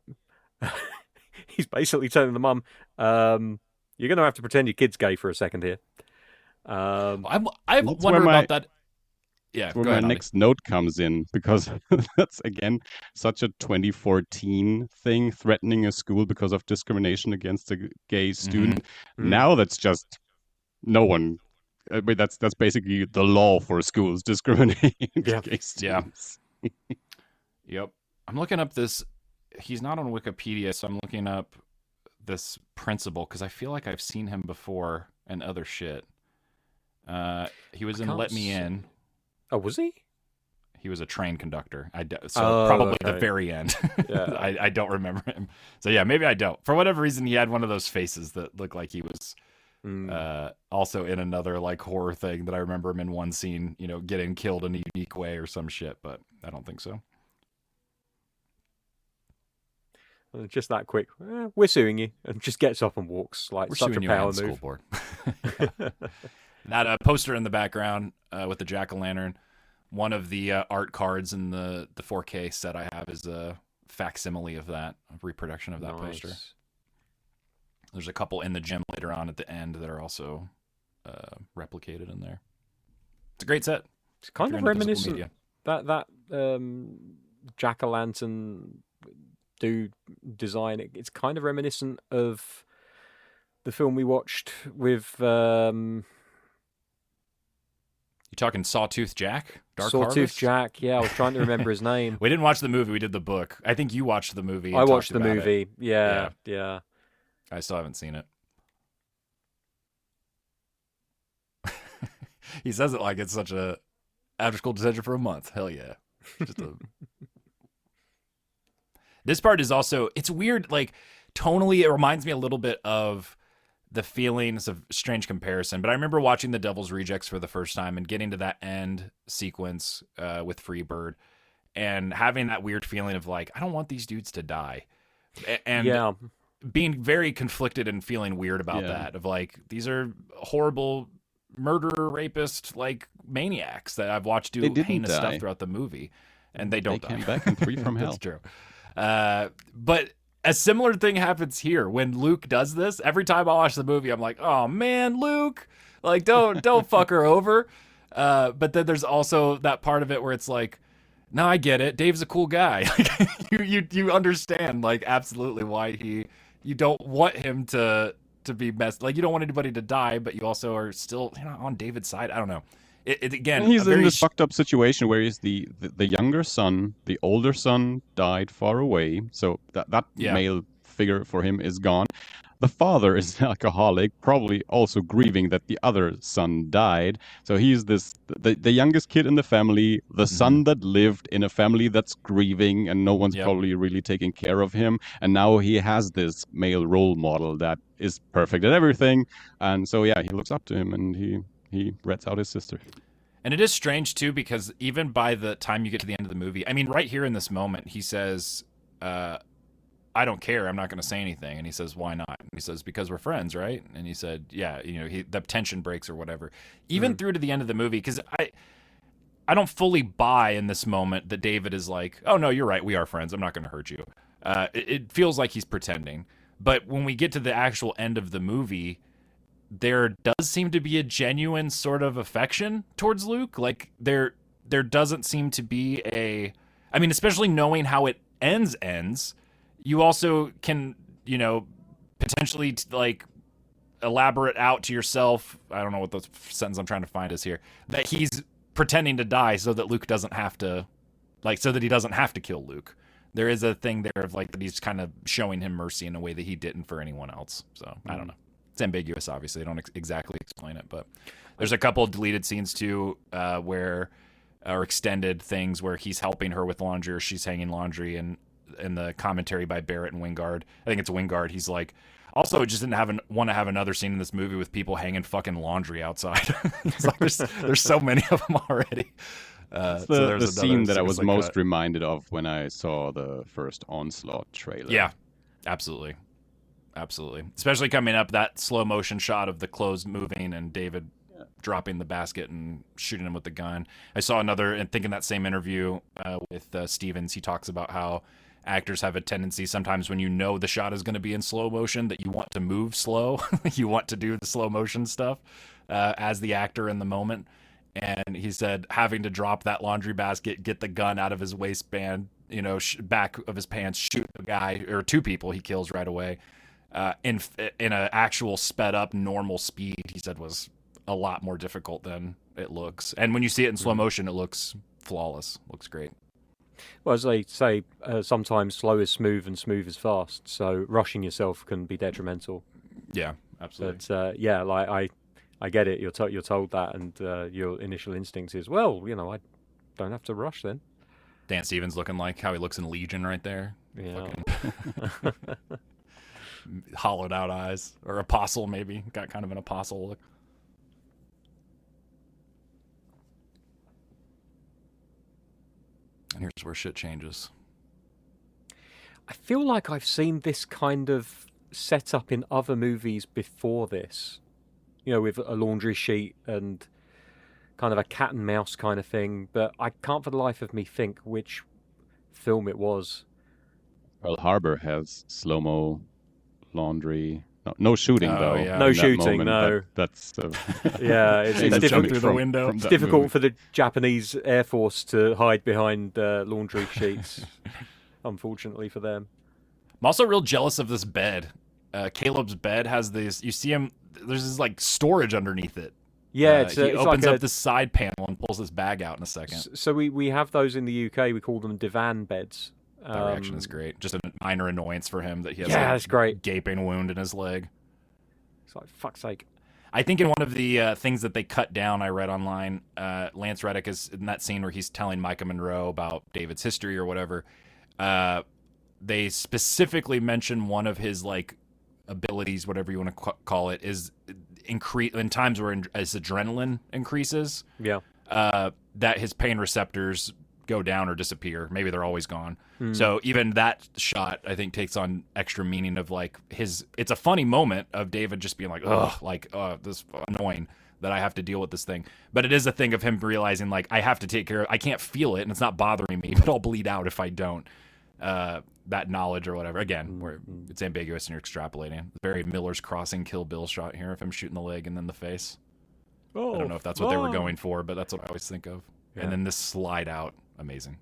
he's basically telling the mum, you're going to have to pretend your kid's gay for a second here. I wonder about that. Yeah, where my next note comes in, because that's, again, such a 2014 thing, threatening a school because of discrimination against a gay student. Mm-hmm. Now that's just no one. I mean, that's basically the law for schools, discriminating against gay students. Yeah. Yep. I'm looking up this. He's not on Wikipedia, so I'm looking up this principal because I feel like I've seen him before and other shit. He was in Let Me In. Oh, was he? He was a train conductor. Probably the very end. Yeah. I don't remember him. So yeah, maybe I don't. For whatever reason, he had one of those faces that looked like he was also in another like horror thing that I remember him in one scene, getting killed in a unique way or some shit, but I don't think so. Just that quick. We're suing you, and just gets up and walks like We're such suing a power move. School board. That poster in the background with the jack-o'-lantern. One of the art cards in the 4K set I have is a facsimile of that, a reproduction of that poster. There's a couple in the gym later on at the end that are also replicated in there. It's a great set. It's kind of reminiscent. That jack-o'-lantern dude design. It's kind of reminiscent of the film we watched with. You talking Sawtooth Jack? Sawtooth Jack, yeah. I was trying to remember his name. We didn't watch the movie. We did the book. I think you watched the movie. I watched the movie. Yeah. I still haven't seen it. He says it like it's such a after school detention for a month. Hell yeah. This part is also, it's weird, like tonally it reminds me a little bit of the feelings of strange comparison, but I remember watching The Devil's Rejects for the first time and getting to that end sequence with Freebird and having that weird feeling of like, I don't want these dudes to die. And being very conflicted and feeling weird about that of like, these are horrible murderer, rapist, like maniacs that I've watched do heinous stuff throughout the movie, and they don't die. They came back and free from hell. That's true. But a similar thing happens here when Luke does this. Every time I watch the movie, I'm like, oh man, Luke, like don't fuck her over. But then there's also that part of it where it's like, no, I get it. Dave's a cool guy. Like, you understand like absolutely why you don't want him to be messed. Like you don't want anybody to die, but you also are still on David's side. I don't know. It again, and he's in this fucked up situation where he's the younger son. The older son died far away, so that male figure for him is gone. The father is an alcoholic, probably also grieving that the other son died. So he's the youngest kid in the family, the son that lived in a family that's grieving, and no one's probably really taking care of him. And now he has this male role model that is perfect at everything, and so he looks up to him, and he rats out his sister. And it is strange, too, because even by the time you get to the end of the movie, I mean, right here in this moment, he says, I don't care. I'm not going to say anything. And he says, why not? And he says, because we're friends, right? And he said, yeah, the tension breaks or whatever. Even through to the end of the movie, because I don't fully buy in this moment that David is like, oh, no, you're right. We are friends. I'm not going to hurt you. It feels like he's pretending. But when we get to the actual end of the movie, there does seem to be a genuine sort of affection towards Luke. Like there doesn't seem to be especially knowing how it ends, you also can, potentially like elaborate out to yourself. I don't know what the sentence I'm trying to find is here, that he's pretending to die so that Luke doesn't have to, so that he doesn't have to kill Luke. There is a thing there of like that he's kind of showing him mercy in a way that he didn't for anyone else. So I don't know. It's ambiguous, obviously. They don't exactly explain it, but there's a couple of deleted scenes too, or extended things where he's helping her with laundry or she's hanging laundry, and in the commentary by Barrett and Wingard, I think it's Wingard, he's like, also just didn't want to have another scene in this movie with people hanging fucking laundry outside. It's like there's so many of them already. The scene that I was most reminded of when I saw the first Onslaught trailer. Yeah, absolutely. absolutely. Especially coming up, that slow motion shot of the clothes moving and David dropping the basket and shooting him with the gun. I saw another, and think in that same interview with Stevens, he talks about how actors have a tendency sometimes when you know the shot is going to be in slow motion that you want to move slow. You want to do the slow motion stuff as the actor in the moment. And he said having to drop that laundry basket, get the gun out of his waistband, back of his pants, shoot a guy or two people he kills right away in an actual sped up normal speed, he said was a lot more difficult than it looks. And when you see it in slow motion, it looks flawless. Looks great. Well, as they say, sometimes slow is smooth and smooth is fast. So rushing yourself can be detrimental. Yeah, absolutely. But I get it. You're told that, and your initial instinct is, well, I don't have to rush then. Dan Stevens looking like how he looks in Legion right there. Yeah. Hollowed out eyes, or Apostle maybe. Got kind of an Apostle look. And here's where shit changes. I feel like I've seen this kind of setup in other movies before this. With a laundry sheet and kind of a cat and mouse kind of thing. But I can't for the life of me think which film it was. Pearl Harbor has slow-mo laundry. No shooting, though. Yeah. No shooting, no. That's it's difficult through the window. It's difficult for the Japanese Air Force to hide behind laundry sheets, unfortunately for them. I'm also real jealous of this bed. Caleb's bed has this. You see him. There's this like storage underneath it. Yeah, he opens up the side panel and pulls this bag out in a second. So we have those in the UK. We call them divan beds. That reaction is great. Just a minor annoyance for him that he has that's great. Gaping wound in his leg. It's like, fuck's sake. I think in one of the things that they cut down, I read online, Lance Reddick is in that scene where he's telling Micah Monroe about David's history or whatever. They specifically mention one of his abilities, whatever you want to call it, is increase in times where as adrenaline increases. Yeah. That his pain receptors go down or disappear. Maybe they're always gone. So even that shot, I think, takes on extra meaning of it's a funny moment of David just being this annoying that I have to deal with this thing. But it is a thing of him realizing I have to take care of, I can't feel it and it's not bothering me, but I'll bleed out if I don't. That knowledge or whatever. Again, where it's ambiguous and you're extrapolating. Very Miller's Crossing Kill Bill shot here of him shooting the leg and then the face. I don't know if that's what they were going for, but that's what I always think of. Yeah. And then this slide out. Amazing.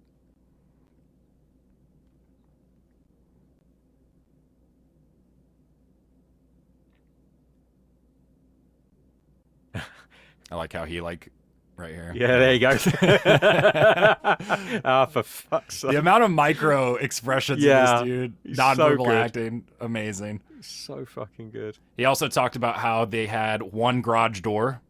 I like how he right here. Yeah, there you go. For fuck's sake. The amount of micro expressions in this dude. Nonverbal acting. Amazing. So fucking good. He also talked about how they had one garage door.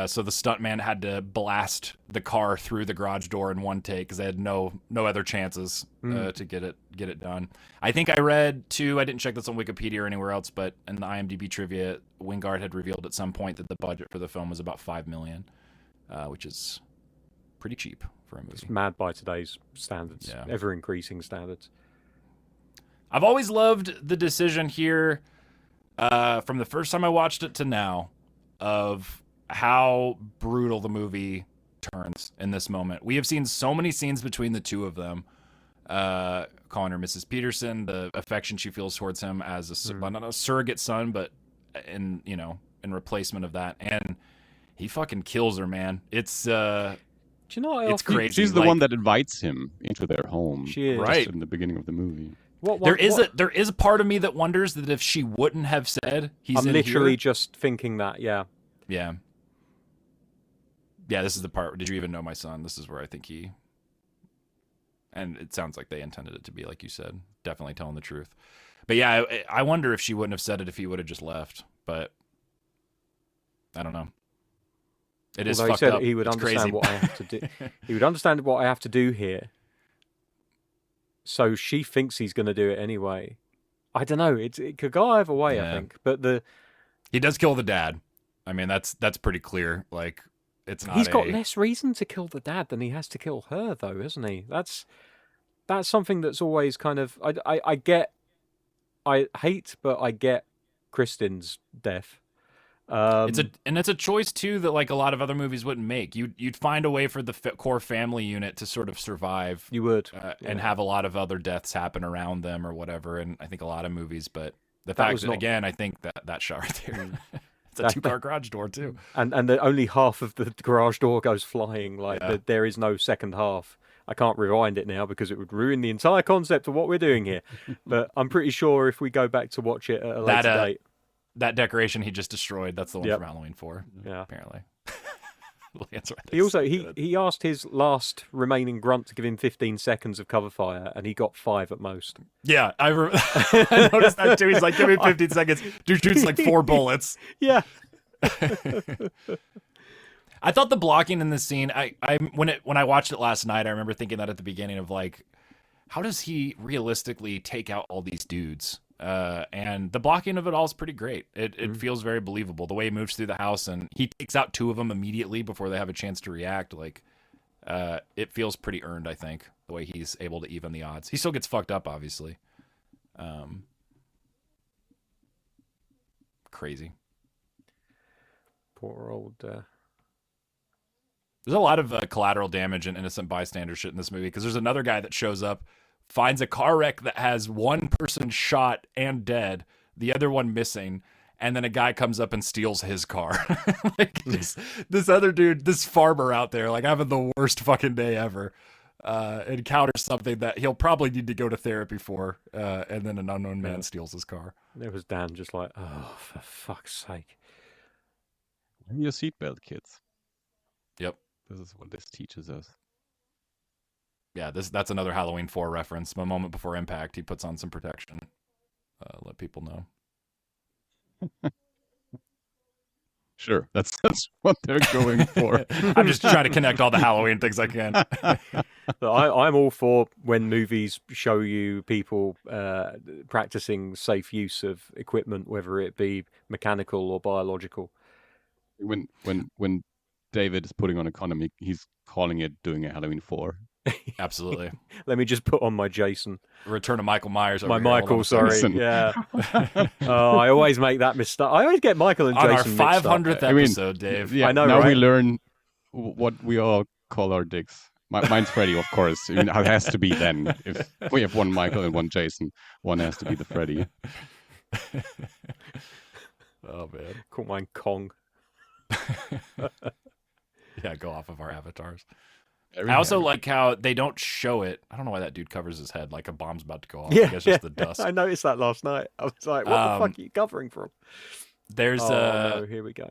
So the stuntman had to blast the car through the garage door in one take because they had no other chances to get it done. I think I read too. I didn't check this on Wikipedia or anywhere else, but in the IMDb trivia, Wingard had revealed at some point that the budget for the film was about $5 million, which is pretty cheap for a movie. It's mad by today's standards, ever increasing standards. I've always loved the decision here, from the first time I watched it to now, of how brutal the movie turns in this moment. We have seen so many scenes between the two of them, calling her Mrs. Peterson, the affection she feels towards him as not a surrogate son, but in replacement of that. And he fucking kills her, man. It's do you know what? It's crazy. She's the one that invites him into their home. She is. Right in the beginning of the movie. There is a part of me that wonders that if she wouldn't have said he's I'm literally just thinking that. Yeah, this is the part. Did you even know my son? This is where I think he. And it sounds like they intended it to be, like you said, definitely telling the truth. But yeah, I wonder if she wouldn't have said it if he would have just left. But I don't know. It is fucked up. He would understand what I have to do. He would understand what I have to do here. So she thinks he's going to do it anyway. I don't know. It could go either way, I think. But he does kill the dad. I mean, that's pretty clear. It's not. He's got less reason to kill the dad than he has to kill her, though, isn't he? That's something that's always kind of I hate, but I get Kristin's death. It's a choice too that like a lot of other movies wouldn't make. You'd find a way for the core family unit to sort of survive. You would, and have a lot of other deaths happen around them or whatever. And I think a lot of movies, but the fact that again, I think that shot right there, it's a 2-car garage door too, and only half of the garage door goes flying. Like there is no second half. I can't rewind it now because it would ruin the entire concept of what we're doing here. But I'm pretty sure if we go back to watch it at a later date. That decoration he just destroyed, that's the one from Halloween 4. Yeah. Apparently. He asked his last remaining grunt to give him 15 seconds of cover fire, and he got 5 at most. Yeah, I noticed that too. He's like, give me 15 seconds. Dude shoots like 4 bullets. Yeah. I thought the blocking in this scene, when I watched it last night, I remember thinking that at the beginning of like, how does he realistically take out all these dudes? And the blocking of it all is pretty great. It feels very believable. The way he moves through the house and he takes out 2 of them immediately before they have a chance to react. Like, it feels pretty earned, I think, the way he's able to even the odds. He still gets fucked up, obviously. Crazy. Poor old... There's a lot of collateral damage and innocent bystander shit in this movie because there's another guy that shows up, finds a car wreck that has 1 person shot and dead, the other one missing, and then a guy comes up and steals his car. Like this other dude, this farmer out there, like having the worst fucking day ever, encounters something that he'll probably need to go to therapy for, and then an unknown man steals his car. There was Dan just like, oh, for fuck's sake. Wear your seatbelt, kids. Yep. This is what this teaches us. Yeah, that's another Halloween 4 reference. A moment before impact, he puts on some protection. Let people know. Sure, that's what they're going for. I'm just trying to connect all the Halloween things I can. I'm all for when movies show you people practicing safe use of equipment, whether it be mechanical or biological. When David is putting on economy, he's calling it doing a Halloween 4. Absolutely. Let me just put on my Jason. Return of Michael Myers. My Michael, sorry. Yeah. Oh, I always make that mistake. I always get Michael and Jason on our 500th episode, Dave. Yeah, I know, now right? we learn what we all call our dicks. Mine's Freddy, of course. It has to be then. If we have 1 Michael and 1 Jason, one has to be the Freddy. Oh, man. Call mine Kong. Yeah, go off of our avatars. I also like how they don't show it. I don't know why that dude covers his head like a bomb's about to go off. Yeah, I guess just the dust. I noticed that last night. I was like, what the fuck are you covering from? There's no, here we go.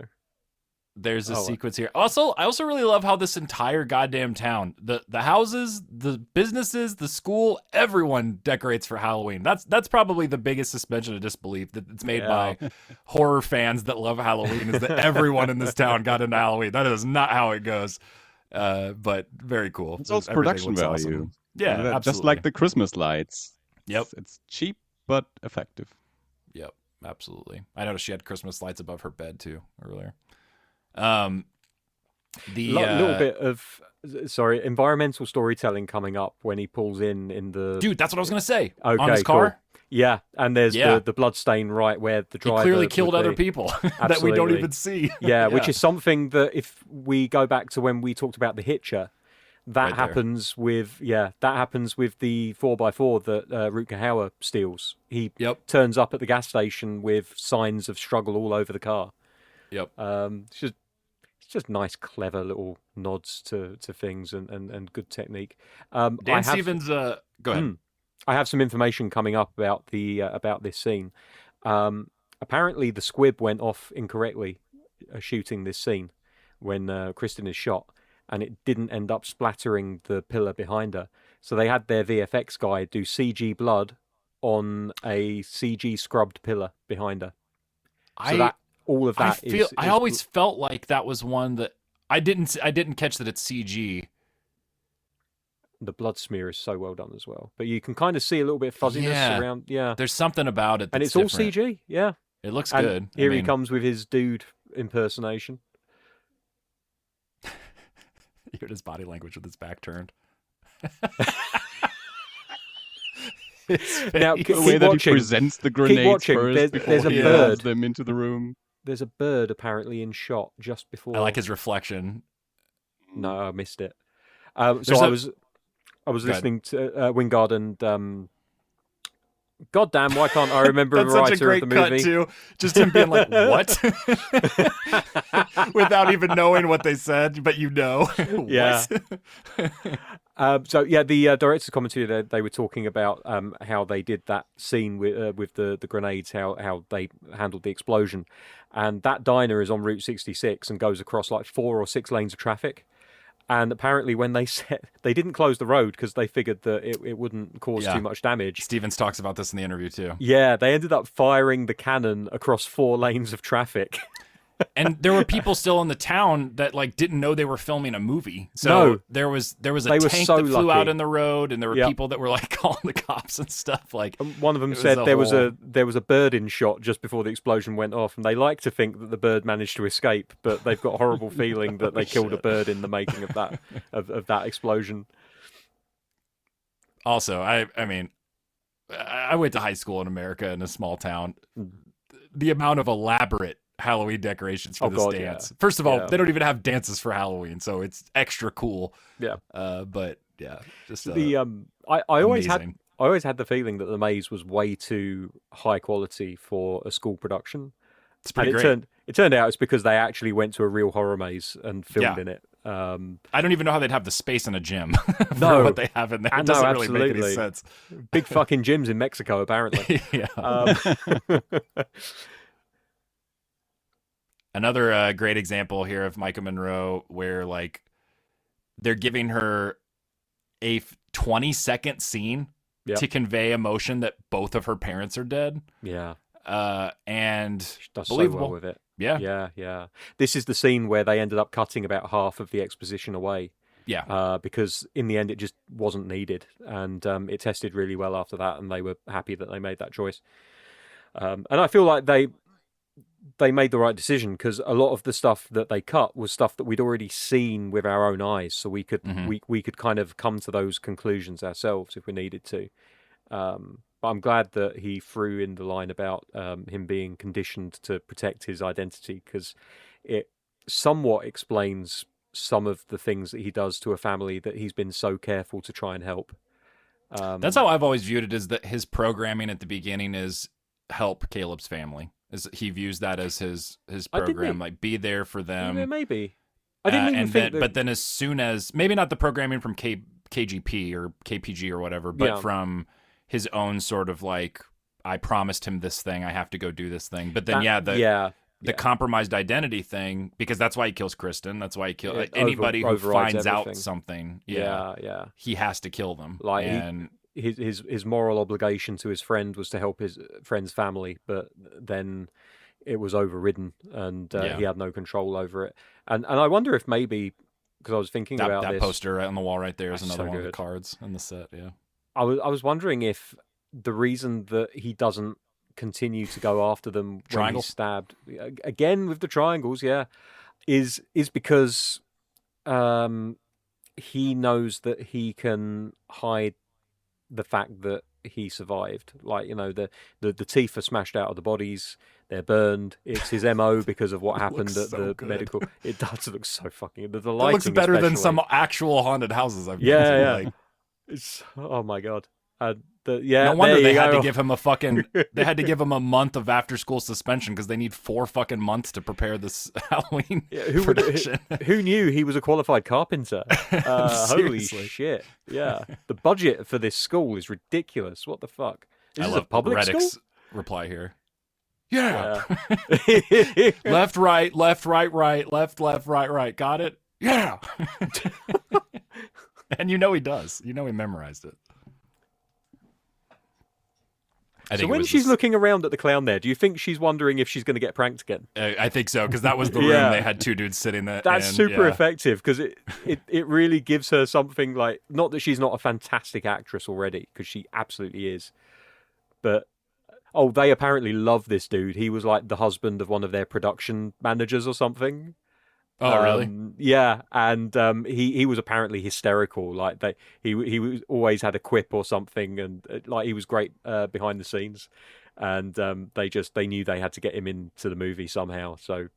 There's a sequence here. Also, I also really love how this entire goddamn town, the houses, the businesses, the school, everyone decorates for Halloween. That's probably the biggest suspension of disbelief that it's made by horror fans that love Halloween is that everyone in this town got into Halloween. That is not how it goes. But very cool. It's also production value. Awesome. Yeah, absolutely. Just like the Christmas lights. Yep. It's cheap but effective. Yep, absolutely. I noticed she had Christmas lights above her bed too earlier. Little bit of environmental storytelling coming up when he pulls in the dude. That's what I was gonna say. Okay, on his car. Cool. Yeah, and there's the blood stain right where the driver... He clearly killed other people that we don't even see. Yeah, which is something that if we go back to when we talked about The Hitcher, that happens with the 4x4 that Rutger Hauer steals. He turns up at the gas station with signs of struggle all over the car. Yep. It's just nice, clever little nods to things and good technique. Dan Stevens, go ahead. I have some information coming up about this scene. Apparently, the squib went off incorrectly shooting this scene when Kristin is shot, and it didn't end up splattering the pillar behind her. So they had their VFX guy do CG blood on a CG scrubbed pillar behind her. I always felt like that was one that I didn't catch that it's CG. The blood smear is so well done as well, but you can kind of see a little bit of fuzziness around. Yeah, there's something about it, and it's different. all CG. Yeah, it looks good. Here he comes with his dude impersonation. You heard his body language with his back turned. Now, the way that he presents the grenades first before he throws them into the room. There's a bird apparently in shot just before. I like his reflection. No, I missed it. I was listening to Wingard and. Goddamn! Why can't I remember the writer such a great of the movie? Cut too. Just him being like, "What?" without even knowing what they said, but you know. Yeah. The director's commentary, they were talking about how they did that scene with the grenades, how they handled the explosion, and that diner is on Route 66 and goes across like 4 or 6 lanes of traffic. And apparently when they didn't close the road because they figured that it wouldn't cause too much damage. Stevens talks about this in the interview too. Yeah, they ended up firing the cannon across 4 lanes of traffic. And there were people still in the town that like didn't know they were filming a movie. So No. there was a tank that flew out in the road, and there were people that were like calling the cops and stuff. Like one of them said there was a bird in shot just before the explosion went off, and they like to think that the bird managed to escape, but they've got a horrible feeling that they killed a bird in the making of that of that explosion. Also, I mean, I went to high school in America in a small town. The amount of elaborate Halloween decorations for this dance. First of all, they don't even have dances for Halloween, so it's extra cool. Yeah. But yeah, just I always had the feeling that The Maze was way too high quality for a school production. It's pretty great. It turned out it's because they actually went to a real horror maze and filmed in it. I don't even know how they'd have the space in a gym for what they have in there. It doesn't really make any sense. Big fucking gyms in Mexico, apparently. Another great example here of Micah Monroe where like they're giving her a 20-second scene to convey emotion that both of her parents are dead. Yeah. And she does believable. so well with it. Yeah. This is the scene where they ended up cutting about half of the exposition away. Yeah. Because in the end it just wasn't needed, and it tested really well after that, and they were happy that they made that choice. And I feel like they made the right decision, because a lot of the stuff that they cut was stuff that we'd already seen with our own eyes, so we could we could kind of come to those conclusions ourselves if we needed to. But I'm glad that he threw in the line about him being conditioned to protect his identity, because it somewhat explains some of the things that he does to a family that he's been so careful to try and help. That's how I've always viewed it, is that his programming at the beginning is help Caleb's family. He views that as his program, like be there for them. Yeah, maybe. I didn't even think that... But then as soon as, maybe not the programming from KGP or KPG or whatever, but from his own sort of like, I promised him this thing, I have to go do this thing. But then the compromised identity thing, because that's why he kills Kristen. That's why he kills anybody who finds out something. Yeah. He has to kill them. Like his moral obligation to his friend was to help his friend's family, but then it was overridden, and he had no control over it. And I wonder if maybe, because I was thinking about that this, poster on the wall right there is another one good. of the cards in the set. Yeah, I was wondering if the reason that he doesn't continue to go after them when he's stabbed again with the triangles, is because he knows that he can hide the fact that he survived. Like, you know, the teeth are smashed out of the bodies, they're burned. It's his MO because of what happened at the medical. It does look so fucking. The lighting, it looks better especially than some actual haunted houses I've been to. Yeah. Like, it's, oh my god. No wonder they had to give him they had to give him a month of after school suspension, because they need 4 fucking months to prepare this Halloween production. Who knew he was a qualified carpenter? Holy shit. Yeah. The budget for this school is ridiculous. What the fuck? Is this a public Reddick's school? reply here. Yeah. Left, right, left, right, right, left, right. Got it? Yeah. And you know he does. You know he memorized it. So when she's looking around at the clown there, do you think she's wondering if she's going to get pranked again? I think so, because that was the room they had 2 dudes sitting there. That's super effective, because it really gives her something like, not that she's not a fantastic actress already, because she absolutely is, but they apparently love this dude. He was like the husband of one of their production managers or something. Oh, really? Yeah, and he was apparently hysterical. Like he always had a quip or something, and like he was great behind the scenes. And they knew they had to get him into the movie somehow, so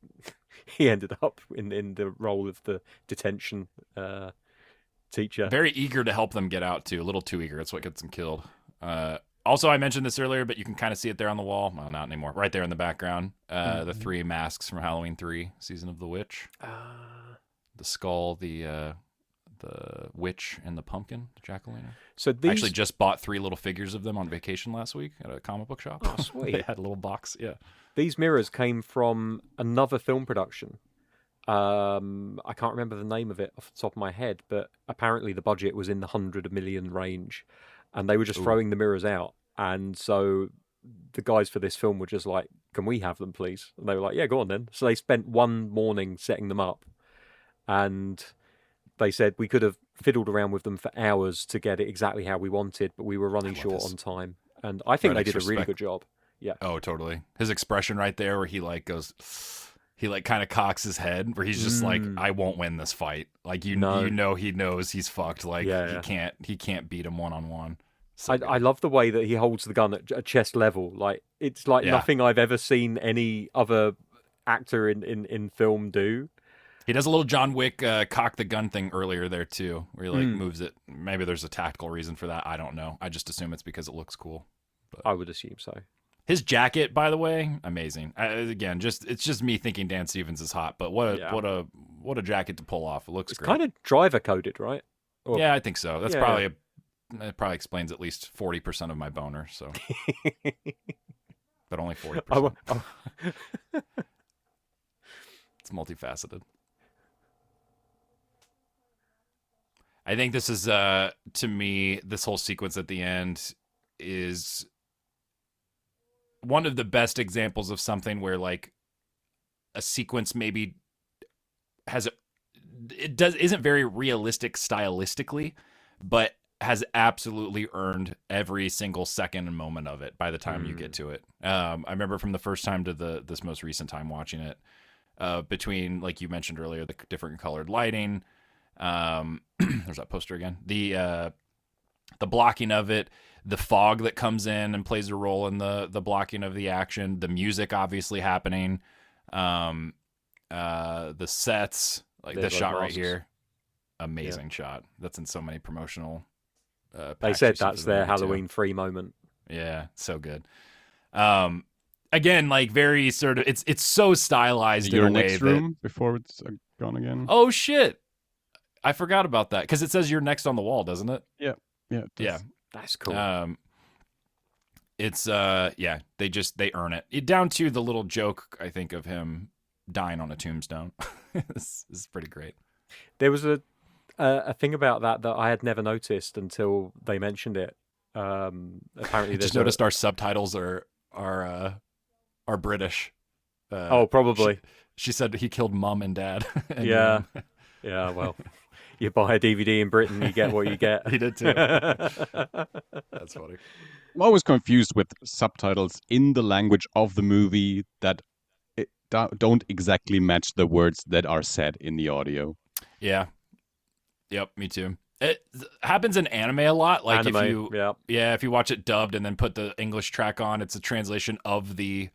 he ended up in the role of the detention teacher. Very eager to help them get out too. A little too eager. That's what gets them killed. Also, I mentioned this earlier, but you can kind of see it there on the wall. Well, not anymore. Right there in the background. The 3 masks from Halloween 3, Season of the Witch. The skull, the witch, and the pumpkin, the jack-o'-lantern. So I actually just bought 3 little figures of them on vacation last week at a comic book shop. Oh, sweet. They had a little box, yeah. These mirrors came from another film production. I can't remember the name of it off the top of my head, but apparently the budget was in the 100 million range, and they were just throwing the mirrors out. And so the guys for this film were just like, "Can we have them, please?" And they were like, "Yeah, go on then." So they spent one morning setting them up, and they said we could have fiddled around with them for hours to get it exactly how we wanted, but we were running short on time. And I think they did a really good job. Yeah. Oh, totally. His expression right there, where he like goes. He like kind of cocks his head, where he's just like, "I won't win this fight." Like you know, he knows he's fucked. Like he can't beat him one-on-one. So I love the way that he holds the gun at chest level. Like it's like nothing I've ever seen any other actor in film do. He does a little John Wick cock the gun thing earlier there too, where he like moves it. Maybe there's a tactical reason for that. I don't know. I just assume it's because it looks cool. But I would assume so. His jacket, by the way, amazing. Again, it's just me thinking Dan Stevens is hot, but what a jacket to pull off. It looks great. Kind of driver coded, right? Or, yeah, I think so. That's probably it probably explains at least 40% of my boner. So, but only 40%. It's multifaceted. I think this is to me, this whole sequence at the end is one of the best examples of something where like a sequence maybe isn't very realistic stylistically, but has absolutely earned every single second and moment of it by the time you get to it. I remember from the first time to this most recent time watching it, between, like you mentioned earlier, the different colored lighting. There's that poster again. The blocking of it, the fog that comes in and plays a role in the blocking of the action, the music obviously happening, the sets, like this shot right here, amazing shot. That's in so many promotional. They said that's their Halloween 3 moment. Yeah, so good. Again, like very sort of, it's so stylized in a way next room before it's gone again. Oh shit! I forgot about that because it says you're next on the wall, doesn't it? Yeah. That's cool. It's they earn it. Down to the little joke, I think, of him dying on a tombstone. This is pretty great. There was a thing about that I had never noticed until they mentioned it. Apparently, just noticed our subtitles are British. Probably. She said he killed mom and dad. And yeah. Yeah. Well. You buy a DVD in Britain, you get what you get. He did too. That's funny. I'm always confused with subtitles in the language of the movie that don't exactly match the words that are said in the audio. Yeah. Yep, me too. It happens in anime a lot. Like if you watch it dubbed and then put the English track on, it's a translation of the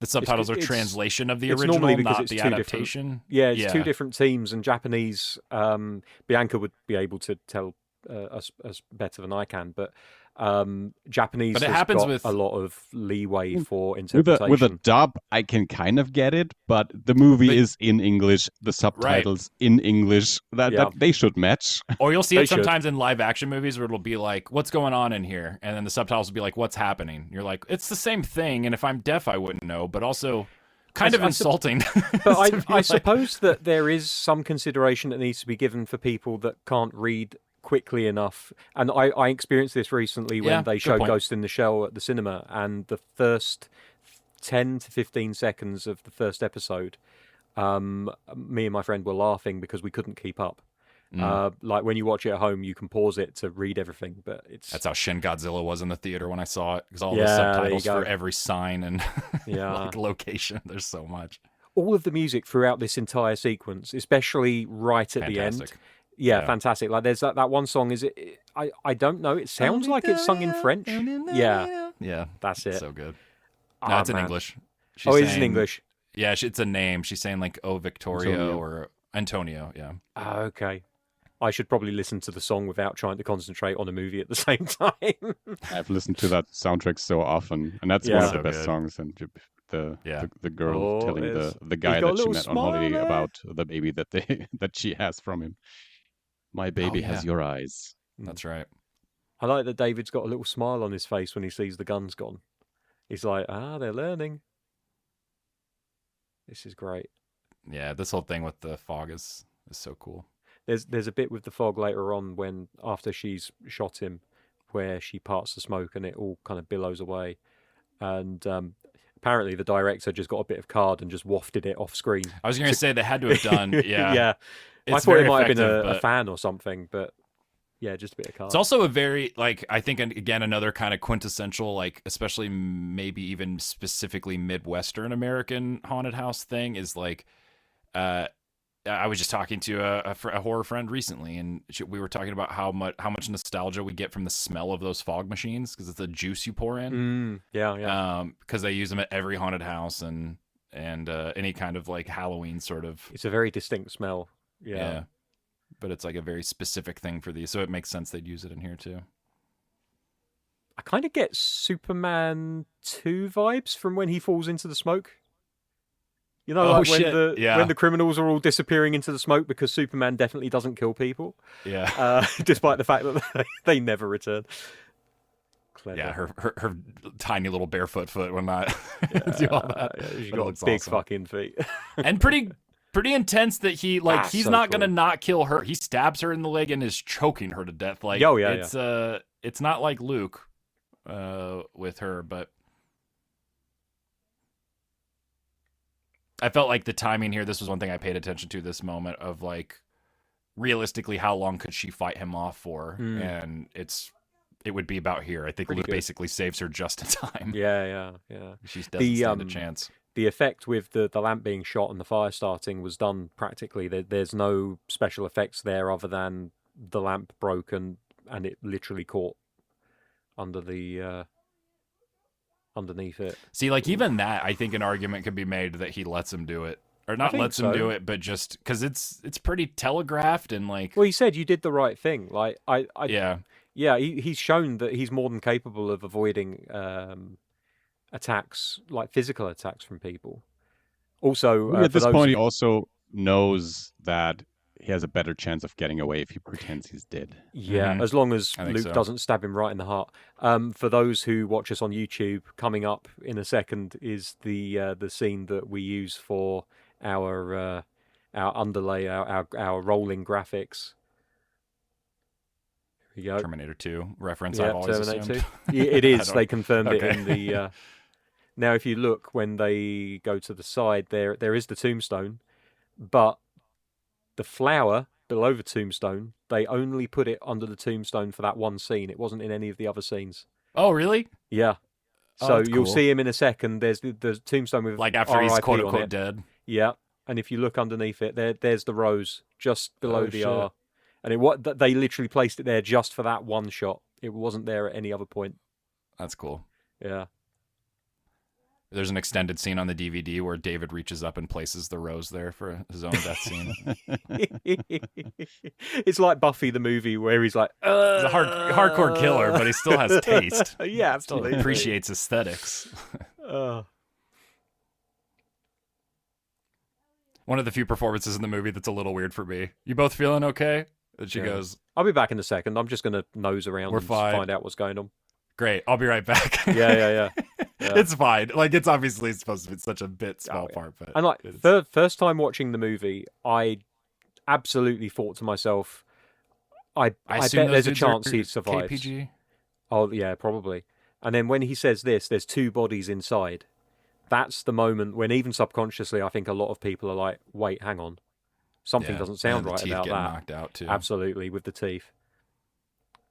subtitles are translation of the original, not the adaptation. It's two different teams, and Japanese. Bianca would be able to tell us better than I can, but Japanese has got a lot of leeway for interpretation. With a dub, I can kind of get it, but the movie is in English, the subtitles in English. That they should match. Or you'll see it sometimes in live action movies where it'll be like, "What's going on in here?" and then the subtitles will be like, "What's happening?" You're like, "It's the same thing." And if I'm deaf, I wouldn't know, but also kind of insulting. But I suppose that there is some consideration that needs to be given for people that can't read quickly enough, and I experienced this recently when they showed Ghost in the Shell at the cinema, and the first 10 to 15 seconds of the first episode, me and my friend were laughing because we couldn't keep up. Like when you watch it at home, you can pause it to read everything, but that's how Shin Godzilla was in the theater when I saw it, because all the subtitles for every sign and like location, there's so much. all of the music throughout this entire sequence, especially right at the end. Yeah, fantastic. Like there's that one song. Is it? I don't know. It sounds like it's sung in French. Yeah, that's it. So good. No, it's in English. It is in English. Yeah, it's a name. She's saying like "Oh Victoria" or Antonio. Yeah. Okay. I should probably listen to the song without trying to concentrate on a movie at the same time. I've listened to that soundtrack so often, and that's one of the best songs. And the girl telling the guy that she met on holiday about the baby that she has from him. My baby has your eyes. That's right. I like that David's got a little smile on his face when he sees the guns gone. He's like, they're learning. This is great. Yeah, this whole thing with the fog is so cool. There's a bit with the fog later on when after she's shot him, where she parts the smoke and it all kind of billows away, and apparently the director just got a bit of card and just wafted it off screen. I was going to say they had to have done, yeah. I thought it might have been a fan or something, but yeah, just a bit of card. It's also a very I think again another kind of quintessential especially maybe even specifically Midwestern American haunted house thing is I was just talking to a horror friend recently, and we were talking about how much nostalgia we get from the smell of those fog machines because it's the juice you pour in. Yeah. Because they use them at every haunted house and any kind of Halloween sort of. It's a very distinct smell. Yeah. But it's a very specific thing for these, so it makes sense they'd use it in here too. I kind of get Superman 2 vibes from when he falls into the smoke. You know, when the criminals are all disappearing into the smoke because Superman definitely doesn't kill people. Yeah. Despite the fact that they never return. Clever. Yeah, her tiny little barefoot foot will not do all that. She's got big fucking feet. And pretty intense that he's so not cool. gonna not kill her. He stabs her in the leg and is choking her to death. It's not like Luke with her, but I felt like the timing here, this was one thing I paid attention to this moment of realistically how long could she fight him off for? And it would be about here. I think Luke basically saves her just in time. Yeah. She doesn't stand a chance. The effect with the lamp being shot and the fire starting was done practically. There's no special effects there other than the lamp broke and it literally caught under the underneath it. See, even that, I think an argument could be made that he lets him do it. Or not lets him do it, but just because it's pretty telegraphed and Well, he said you did the right thing. Yeah, he's shown that he's more than capable of avoiding attacks, physical attacks from people. Also, at this point, he also knows that he has a better chance of getting away if he pretends he's dead. Yeah, as long as Luke doesn't stab him right in the heart. For those who watch us on YouTube, coming up in a second is the scene that we use for our underlay, our rolling graphics. Here we go. Terminator 2 reference. I've always Terminator assumed. 2. It is. They confirmed it in the. Now, if you look when they go to the side, there is the tombstone, but the flower below the tombstone, they only put it under the tombstone for that one scene. It wasn't in any of the other scenes. Oh, really? Yeah. So you'll see him in a second. There's the tombstone with after he's RIP quote on unquote it. dead. Yeah, and if you look underneath it, there's the rose just below the shit. R, and they literally placed it there just for that one shot. It wasn't there at any other point. That's cool. Yeah. There's an extended scene on the DVD where David reaches up and places the rose there for his own death scene. It's like Buffy the movie where he's like, he's a hardcore killer, but he still has taste. Yeah, absolutely. Still appreciates aesthetics. One of the few performances in the movie that's a little weird for me. You both feeling okay? And she goes, I'll be back in a second. I'm just going to nose around and find out what's going on. Great. I'll be right back. Yeah. It's fine. It's obviously supposed to be such a small part, but and first time watching the movie, I absolutely thought to myself, I bet there's a chance he survives. KPG? Oh yeah, probably. And then when he says this, there's two bodies inside. That's the moment when even subconsciously, I think a lot of people are like, wait, hang on. Something doesn't sound right about that. Knocked out too. Absolutely, with the teeth.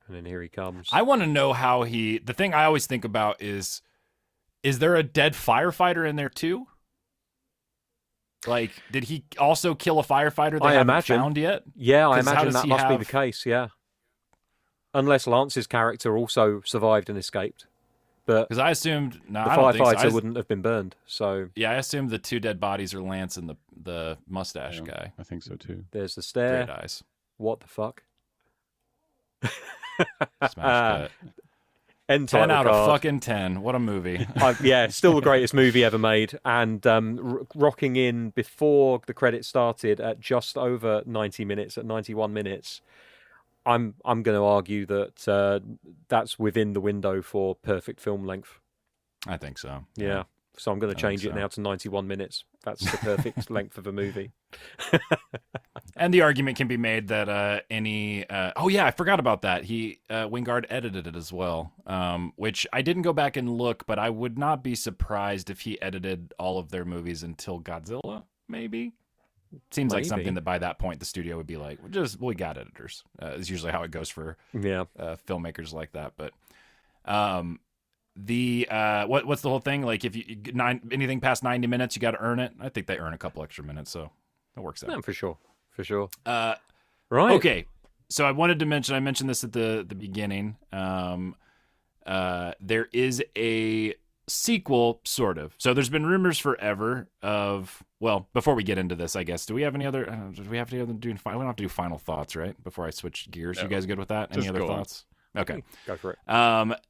And then here he comes. I want to know how the thing I always think about is there a dead firefighter in there too? Like, did he also kill a firefighter they I haven't imagine. found yet? Yeah, I 'Cause how imagine does that he must be have- the case. Yeah, unless Lance's character also survived and escaped, but Because I assumed no, the I don't think so. firefighter wouldn't have been burned. So Yeah, I assumed the two dead bodies are Lance and the mustache Yeah, guy. I think so too. there's the stair. Great eyes. What the fuck? Smash cut. End 10 title out card. of fucking 10. What a movie. Yeah, still the greatest movie ever made, and rocking in before the credits started at just over 90 minutes, at 91 minutes. I'm going to argue that that's within the window for perfect film length. I think so. Yeah. So I'm going to change it so. now to 91 minutes. That's the perfect length of a movie. And the argument can be made that oh yeah, I forgot about that. Wingard edited it as well, which I didn't go back and look, but I would not be surprised if he edited all of their movies until Godzilla, maybe. Seems like something that by that point the studio would be like, we got editors. Is usually how it goes for filmmakers like that. But what's the whole thing? Like if you anything past 90 minutes, you got to earn it. I think they earn a couple extra minutes, so it works out. Yeah, for sure. Right. Okay. So I mentioned this at the beginning. There is a sequel, sort of. So there's been rumors forever of, well, before we get into this, I guess, do we have any other, we don't have to do final thoughts, right? Before I switch gears. No. You guys good with that? Any other thoughts? Okay. Go for it.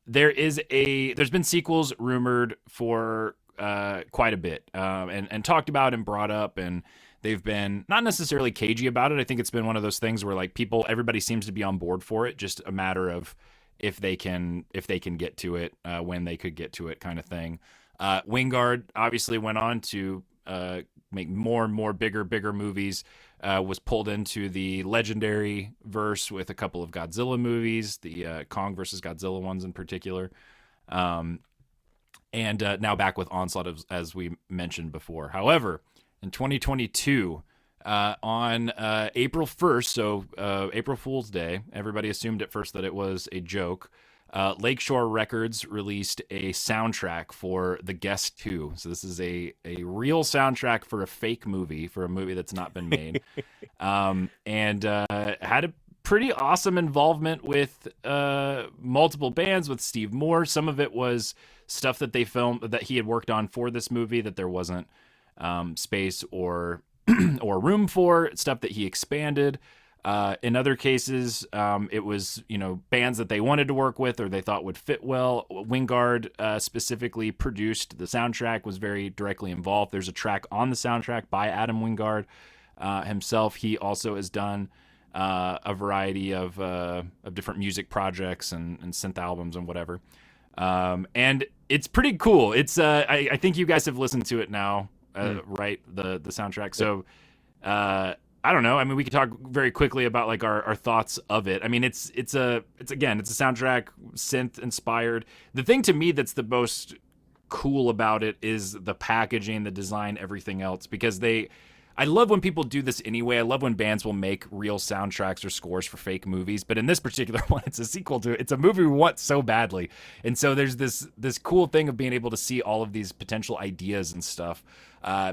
There's been sequels rumored for quite a bit, and talked about and brought up, and they've been not necessarily cagey about it. I think it's been one of those things where like everybody seems to be on board for it, just a matter of if they can get to it, when they could get to it, kind of thing. Wingard obviously went on to make more and more bigger movies. Was pulled into the legendary verse with a couple of Godzilla movies, the Kong versus Godzilla ones in particular, and now back with Onslaught, as we mentioned before. However, in 2022, on April 1st, so April Fool's Day, everybody assumed at first that it was a joke. Lakeshore Records released a soundtrack for The Guest 2. So this is a real soundtrack for a fake movie, for a movie that's not been made. And had a pretty awesome involvement with multiple bands, with Steve Moore. Some of it was stuff that they filmed, that he had worked on for this movie, that there wasn't space or or room for, stuff that he expanded. In other cases, it was, bands that they wanted to work with or they thought would fit well. Wingard specifically produced the soundtrack, was very directly involved. There's a track on the soundtrack by Adam Wingard himself. He also has done a variety of different music projects and synth albums and whatever. And it's pretty cool. It's I think you guys have listened to it now, right? The soundtrack. So I don't know. I mean, we could talk very quickly about like our thoughts of it. I mean, it's a soundtrack, synth inspired. The thing to me that's the most cool about it is the packaging, the design, everything else, because I love when people do this anyway. I love when bands will make real soundtracks or scores for fake movies. But in this particular one, it's a sequel to it. It's a movie we want so badly. And so there's this cool thing of being able to see all of these potential ideas and stuff,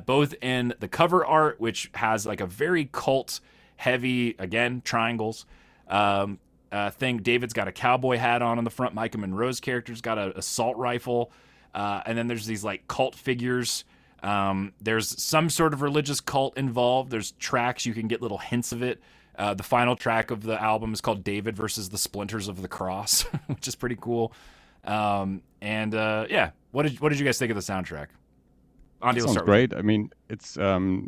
both in the cover art, which has like a very cult heavy, again, triangles thing. David's got a cowboy hat on the front. Micah Monroe's character's got an assault rifle. And then there's these like cult figures. There's some sort of religious cult involved. There's tracks, you can get little hints of it. The final track of the album is called David versus the Splinters of the Cross, which is pretty cool. What did you guys think of the soundtrack? Andi, sounds great. I mean, it's a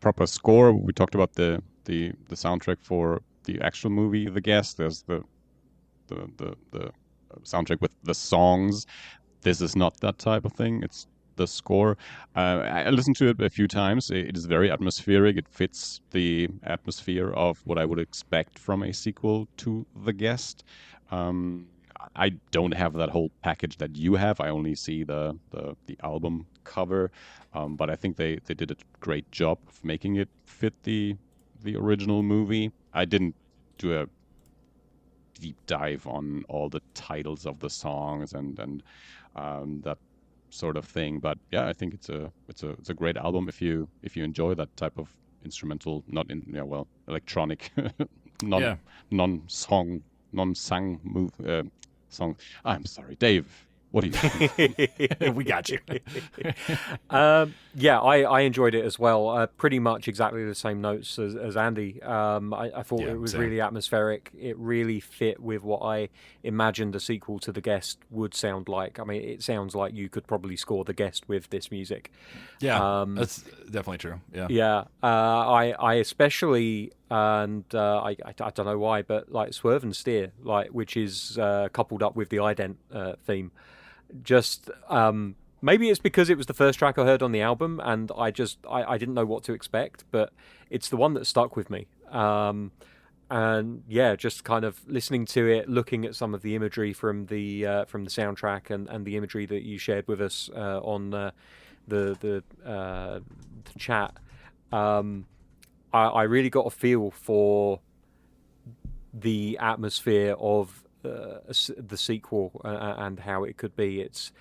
proper score. We talked about the soundtrack for the actual movie, The Guest. There's the soundtrack with the songs. This is not that type of thing. It's the score. I listened to it a few times. It is very atmospheric. It fits the atmosphere of what I would expect from a sequel to The Guest. I don't have that whole package that you have. I only see the album cover. But I think they did a great job of making it fit the original movie. I didn't do a deep dive on all the titles of the songs and that sort of thing. But yeah, I think it's a great album if you enjoy that type of instrumental, not in electronic, non-song, non-sang move song. I'm sorry, Dave. What do you think? We got you. I enjoyed it as well. Pretty much exactly the same notes as Andy. I thought it was really atmospheric. It really fit with what I imagined a sequel to The Guest would sound like. I mean, it sounds like you could probably score The Guest with this music. Yeah, that's definitely true. Yeah. Yeah. I especially, and I don't know why, but like Swerve and Steer, like, which is coupled up with the ident theme. Just maybe it's because it was the first track I heard on the album, and I didn't know what to expect, but it's the one that stuck with me. And yeah, just kind of listening to it, looking at some of the imagery from the soundtrack and the imagery that you shared with us on the chat. I really got a feel for the atmosphere of the sequel and how it could be. It's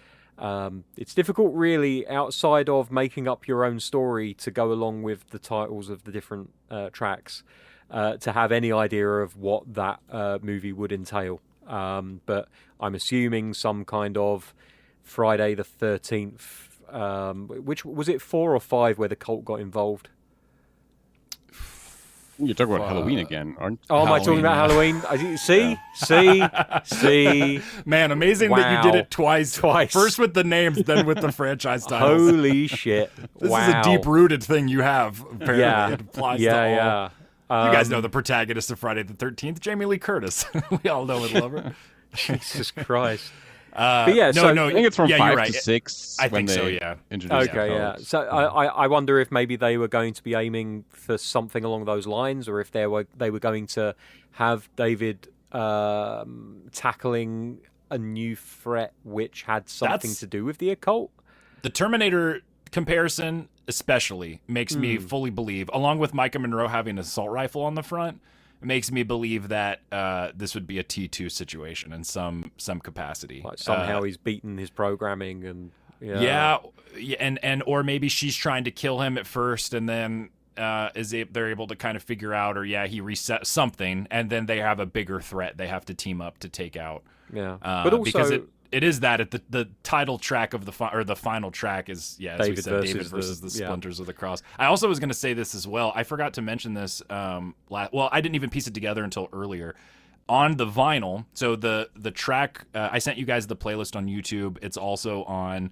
difficult, really, outside of making up your own story to go along with the titles of the different tracks, to have any idea of what that movie would entail. But I'm assuming some kind of Friday the 13th. Which was it, 4 or 5, where the cult got involved? You're talking about Halloween again, aren't you? Oh, am I talking about Halloween? See? Man, amazing that you did it twice. First with the names, then with the franchise titles. Holy shit. This is a deep-rooted thing you have, apparently. Yeah. It applies to all. You guys know the protagonist of Friday the 13th, Jamie Lee Curtis. We all know and love her. Jesus Christ. But yeah, I think it's from 5 to 6. I think so, yeah. Okay, yeah. So I wonder if maybe they were going to be aiming for something along those lines, or if they were going to have David tackling a new threat which had something to do with the occult. The Terminator comparison especially makes me fully believe, along with Micah Monroe having an assault rifle on the front, it makes me believe that this would be a T2 situation in some capacity. Like somehow he's beaten his programming and and or maybe she's trying to kill him at first, and then they're able to kind of figure out, or he reset something, and then they have a bigger threat they have to team up to take out. Yeah, but also because it is that at the title track of the final track is David versus the Splinters of the Cross. I also was going to say this as well. I forgot to mention this. I didn't even piece it together until earlier. On the vinyl, so the track I sent you guys the playlist on YouTube. It's also on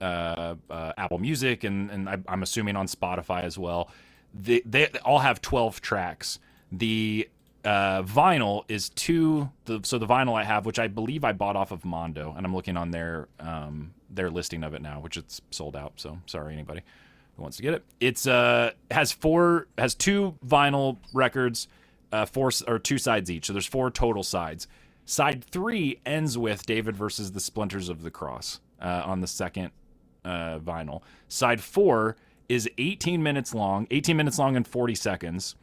Apple Music and I'm assuming on Spotify as well. They all have 12 tracks. The vinyl is the vinyl I have, which I believe I bought off of Mondo, and I'm looking on their listing of it now, which it's sold out. So sorry anybody who wants to get it. It's has 2 vinyl records, 4 or 2 sides each. So there's 4 total sides. Side 3 ends with David versus the Splinters of the Cross on the second vinyl. Side 4 is 18 minutes long and 40 seconds.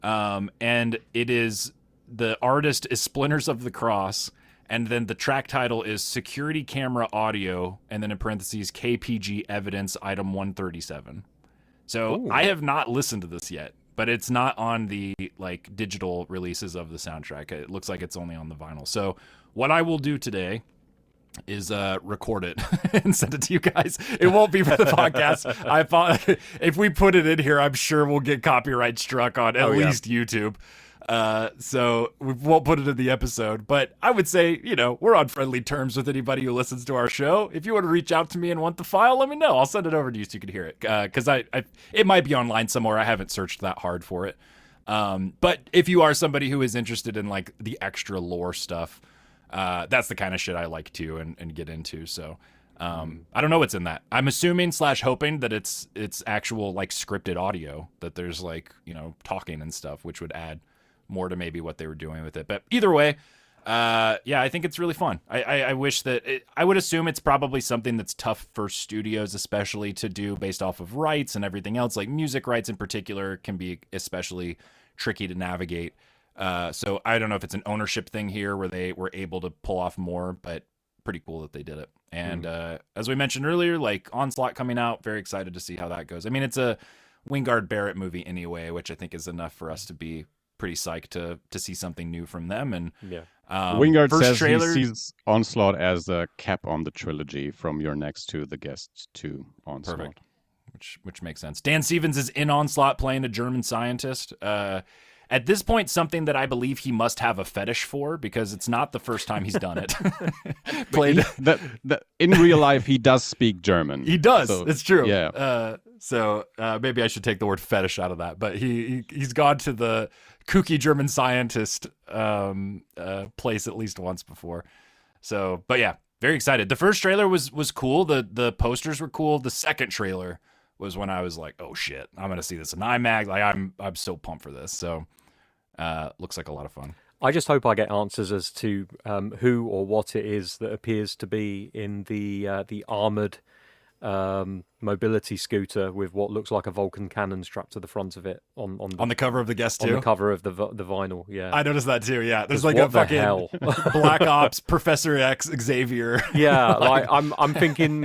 And it is, the artist is Splinters of the Cross, and then the track title is Security Camera Audio, and then in parentheses KPG Evidence Item 137. So Ooh. I have not listened to this yet, but it's not on the digital releases of the soundtrack. It looks like it's only on the vinyl. So what I will do today is record it and send it to you guys. It won't be for the podcast. If we put it in here, I'm sure we'll get copyright struck on at least YouTube. So we won't put it in the episode. But I would say, we're on friendly terms with anybody who listens to our show. If you want to reach out to me and want the file, let me know. I'll send it over to you so you can hear it. Because it might be online somewhere. I haven't searched that hard for it. But if you are somebody who is interested in the extra lore stuff, that's the kind of shit I like to and get into. So I don't know what's in that. I'm assuming / hoping that it's actual scripted audio, that there's talking and stuff, which would add more to maybe what they were doing with it. But either way, I think it's really fun. I wish that I would assume it's probably something that's tough for studios, especially to do based off of rights and everything else. Like music rights in particular can be especially tricky to navigate. So I don't know if it's an ownership thing here where they were able to pull off more, but pretty cool that they did it. And as we mentioned earlier, like Onslaught coming out, very excited to see how that goes. I mean, it's a Wingard Barrett movie anyway, which I think is enough for us to be pretty psyched to see something new from them. And Wingard says trailer, he sees Onslaught as a cap on the trilogy from Your Next to The Guest to Onslaught. Perfect. Which makes sense. Dan Stevens is in Onslaught playing a German scientist. At this point, something that I believe he must have a fetish for, because it's not the first time he's done it. In real life, he does speak German. He does. So, it's true. Yeah. So maybe I should take the word fetish out of that. But he's gone to the kooky German scientist place at least once before. So, but yeah, very excited. The first trailer was cool. The posters were cool. The second trailer was when I was like, oh shit, I'm gonna see this in IMAX. Like I'm so pumped for this. So looks like a lot of fun. I just hope I get answers as to who or what it is that appears to be in the armored mobility scooter with what looks like a Vulcan cannon strapped to the front of it on the cover of the Guest too. On the cover of the vinyl, yeah. I noticed that too. Yeah, there's like a fucking Black Ops Professor X Xavier. Yeah, like I'm thinking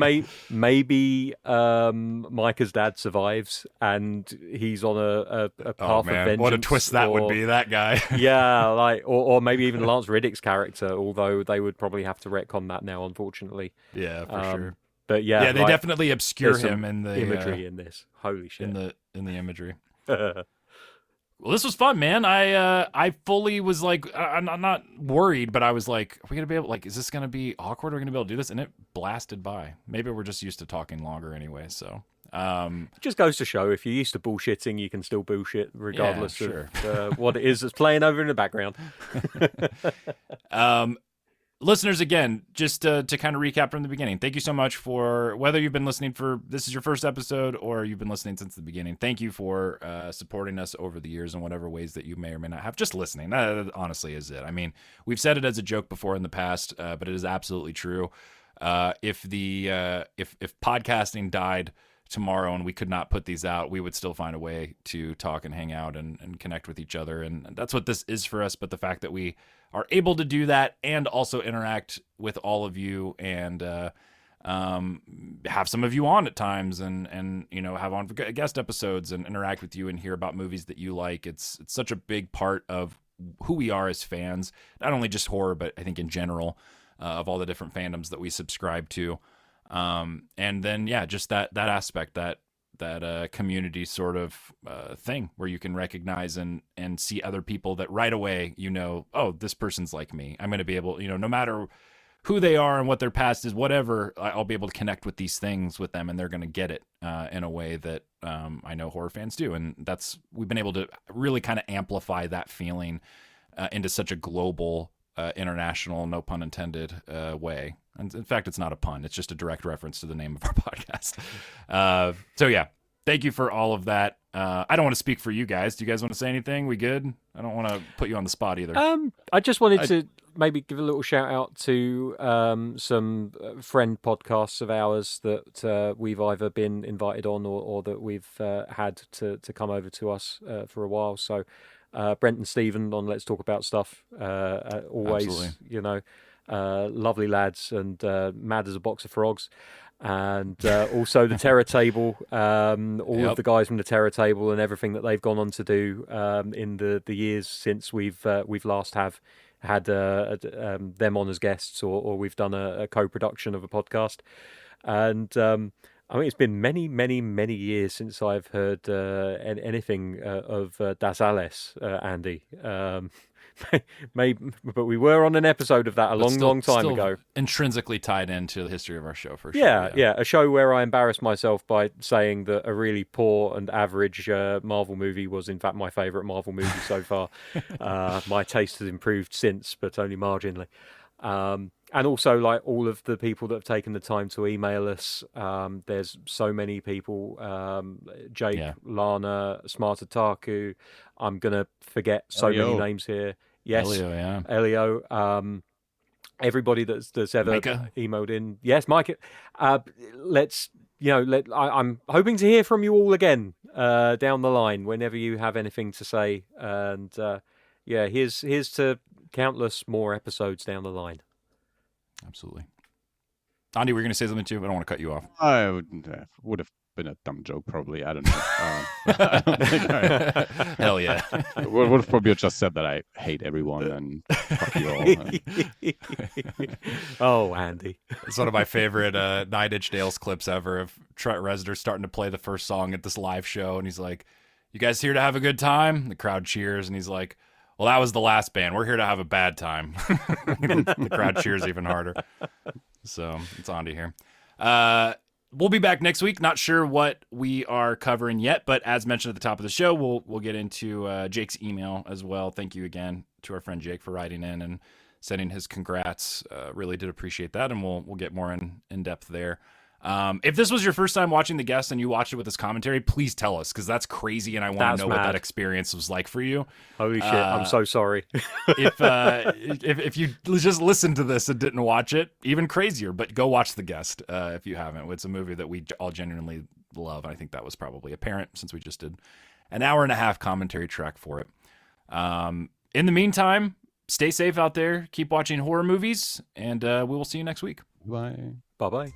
maybe Micah's dad survives and he's on a path of vengeance. What a twist that would be, that guy. Yeah, like or maybe even Lance Reddick's character, although they would probably have to retcon that now, unfortunately. Yeah, for sure. But yeah, they definitely obscure him in the imagery in this. Holy shit! In the imagery. Well, this was fun, man. I fully was like, I'm not worried, but I was like, are we gonna be able? Like, is this gonna be awkward? Are we gonna be able to do this? And it blasted by. Maybe we're just used to talking longer anyway. So, it just goes to show, if you're used to bullshitting, you can still bullshit regardless of what it is that's playing over in the background. Listeners, again, just to kind of recap from the beginning, thank you so much for, whether you've been listening for, this is your first episode, or you've been listening since the beginning, thank you for supporting us over the years in whatever ways that you may or may not have. Just listening, that honestly is it. I mean, we've said it as a joke before in the past, but it is absolutely true. If podcasting died tomorrow and we could not put these out, we would still find a way to talk and hang out and connect with each other. And that's what this is for us. But the fact that we are able to do that and also interact with all of you and have some of you on at times and you know, have on guest episodes and interact with you and hear about movies that you like. It's such a big part of who we are as fans, not only just horror, but I think in general, of all the different fandoms that we subscribe to. And then, yeah, just that aspect, that community sort of thing where you can recognize and see other people that right away, you know, oh, this person's like me. I'm going to be able, you know, no matter who they are and what their past is, whatever, I'll be able to connect with these things with them and they're going to get it in a way that I know horror fans do. And we've been able to really kind of amplify that feeling into such a global, international, no pun intended, way. And in fact, it's not a pun. It's just a direct reference to the name of our podcast. So yeah, thank you for all of that. I don't want to speak for you guys. Do you guys want to say anything? We good? I don't want to put you on the spot either. I just wanted to maybe give a little shout out to some friend podcasts of ours that we've either been invited on or that we've had to come over to us for a while. So Brent and Stephen on Let's Talk About Stuff. Always, absolutely. You know, lovely lads and mad as a box of frogs. And also the Terror Table, all of the guys from the Terror Table and everything that they've gone on to do in the years since we've last had them on as guests or we've done a co-production of a podcast. And I mean, it's been many, many, many years since I've heard anything of Das Alles, Andy. Maybe, but we were on an episode of that a long time ago. Intrinsically tied into the history of our show, for sure. Yeah, a show where I embarrassed myself by saying that a really poor and average Marvel movie was, in fact, my favourite Marvel movie so far. My taste has improved since, but only marginally. And also, like, all of the people that have taken the time to email us. There's so many people. Jake, Lana, Smarter Taku. I'm going to forget so many names here. Yes. Elio. Everybody that's ever Micah. Emailed in. Yes, Micah. I'm hoping to hear from you all again down the line whenever you have anything to say. And here's to countless more episodes down the line. Absolutely. Andi, we're going to say something too. I don't want to cut you off. I would have been a dumb joke, probably. I don't know. I don't think Hell yeah. would have probably just said that I hate everyone and fuck you all. Oh, Andy. It's one of my favorite Nine Inch Nails clips ever of Trent Reznor starting to play the first song at this live show. And he's like, "You guys here to have a good time?" The crowd cheers. And he's like, "Well, that was the last band. We're here to have a bad time." The crowd cheers even harder. So it's Andi here. We'll be back next week. Not sure what we are covering yet, but as mentioned at the top of the show, we'll get into Jake's email as well. Thank you again to our friend Jake for writing in and sending his congrats. Really did appreciate that, and we'll get more in depth there. If this was your first time watching The Guest and you watched it with this commentary, please tell us, because that's crazy, and I want to know what that experience was like for you. Holy shit! I'm so sorry. if you just listened to this and didn't watch it, even crazier. But go watch The Guest if you haven't. It's a movie that we all genuinely love, and I think that was probably apparent since we just did an hour and a half commentary track for it. In the meantime, stay safe out there. Keep watching horror movies, and we will see you next week. Bye. Bye-bye.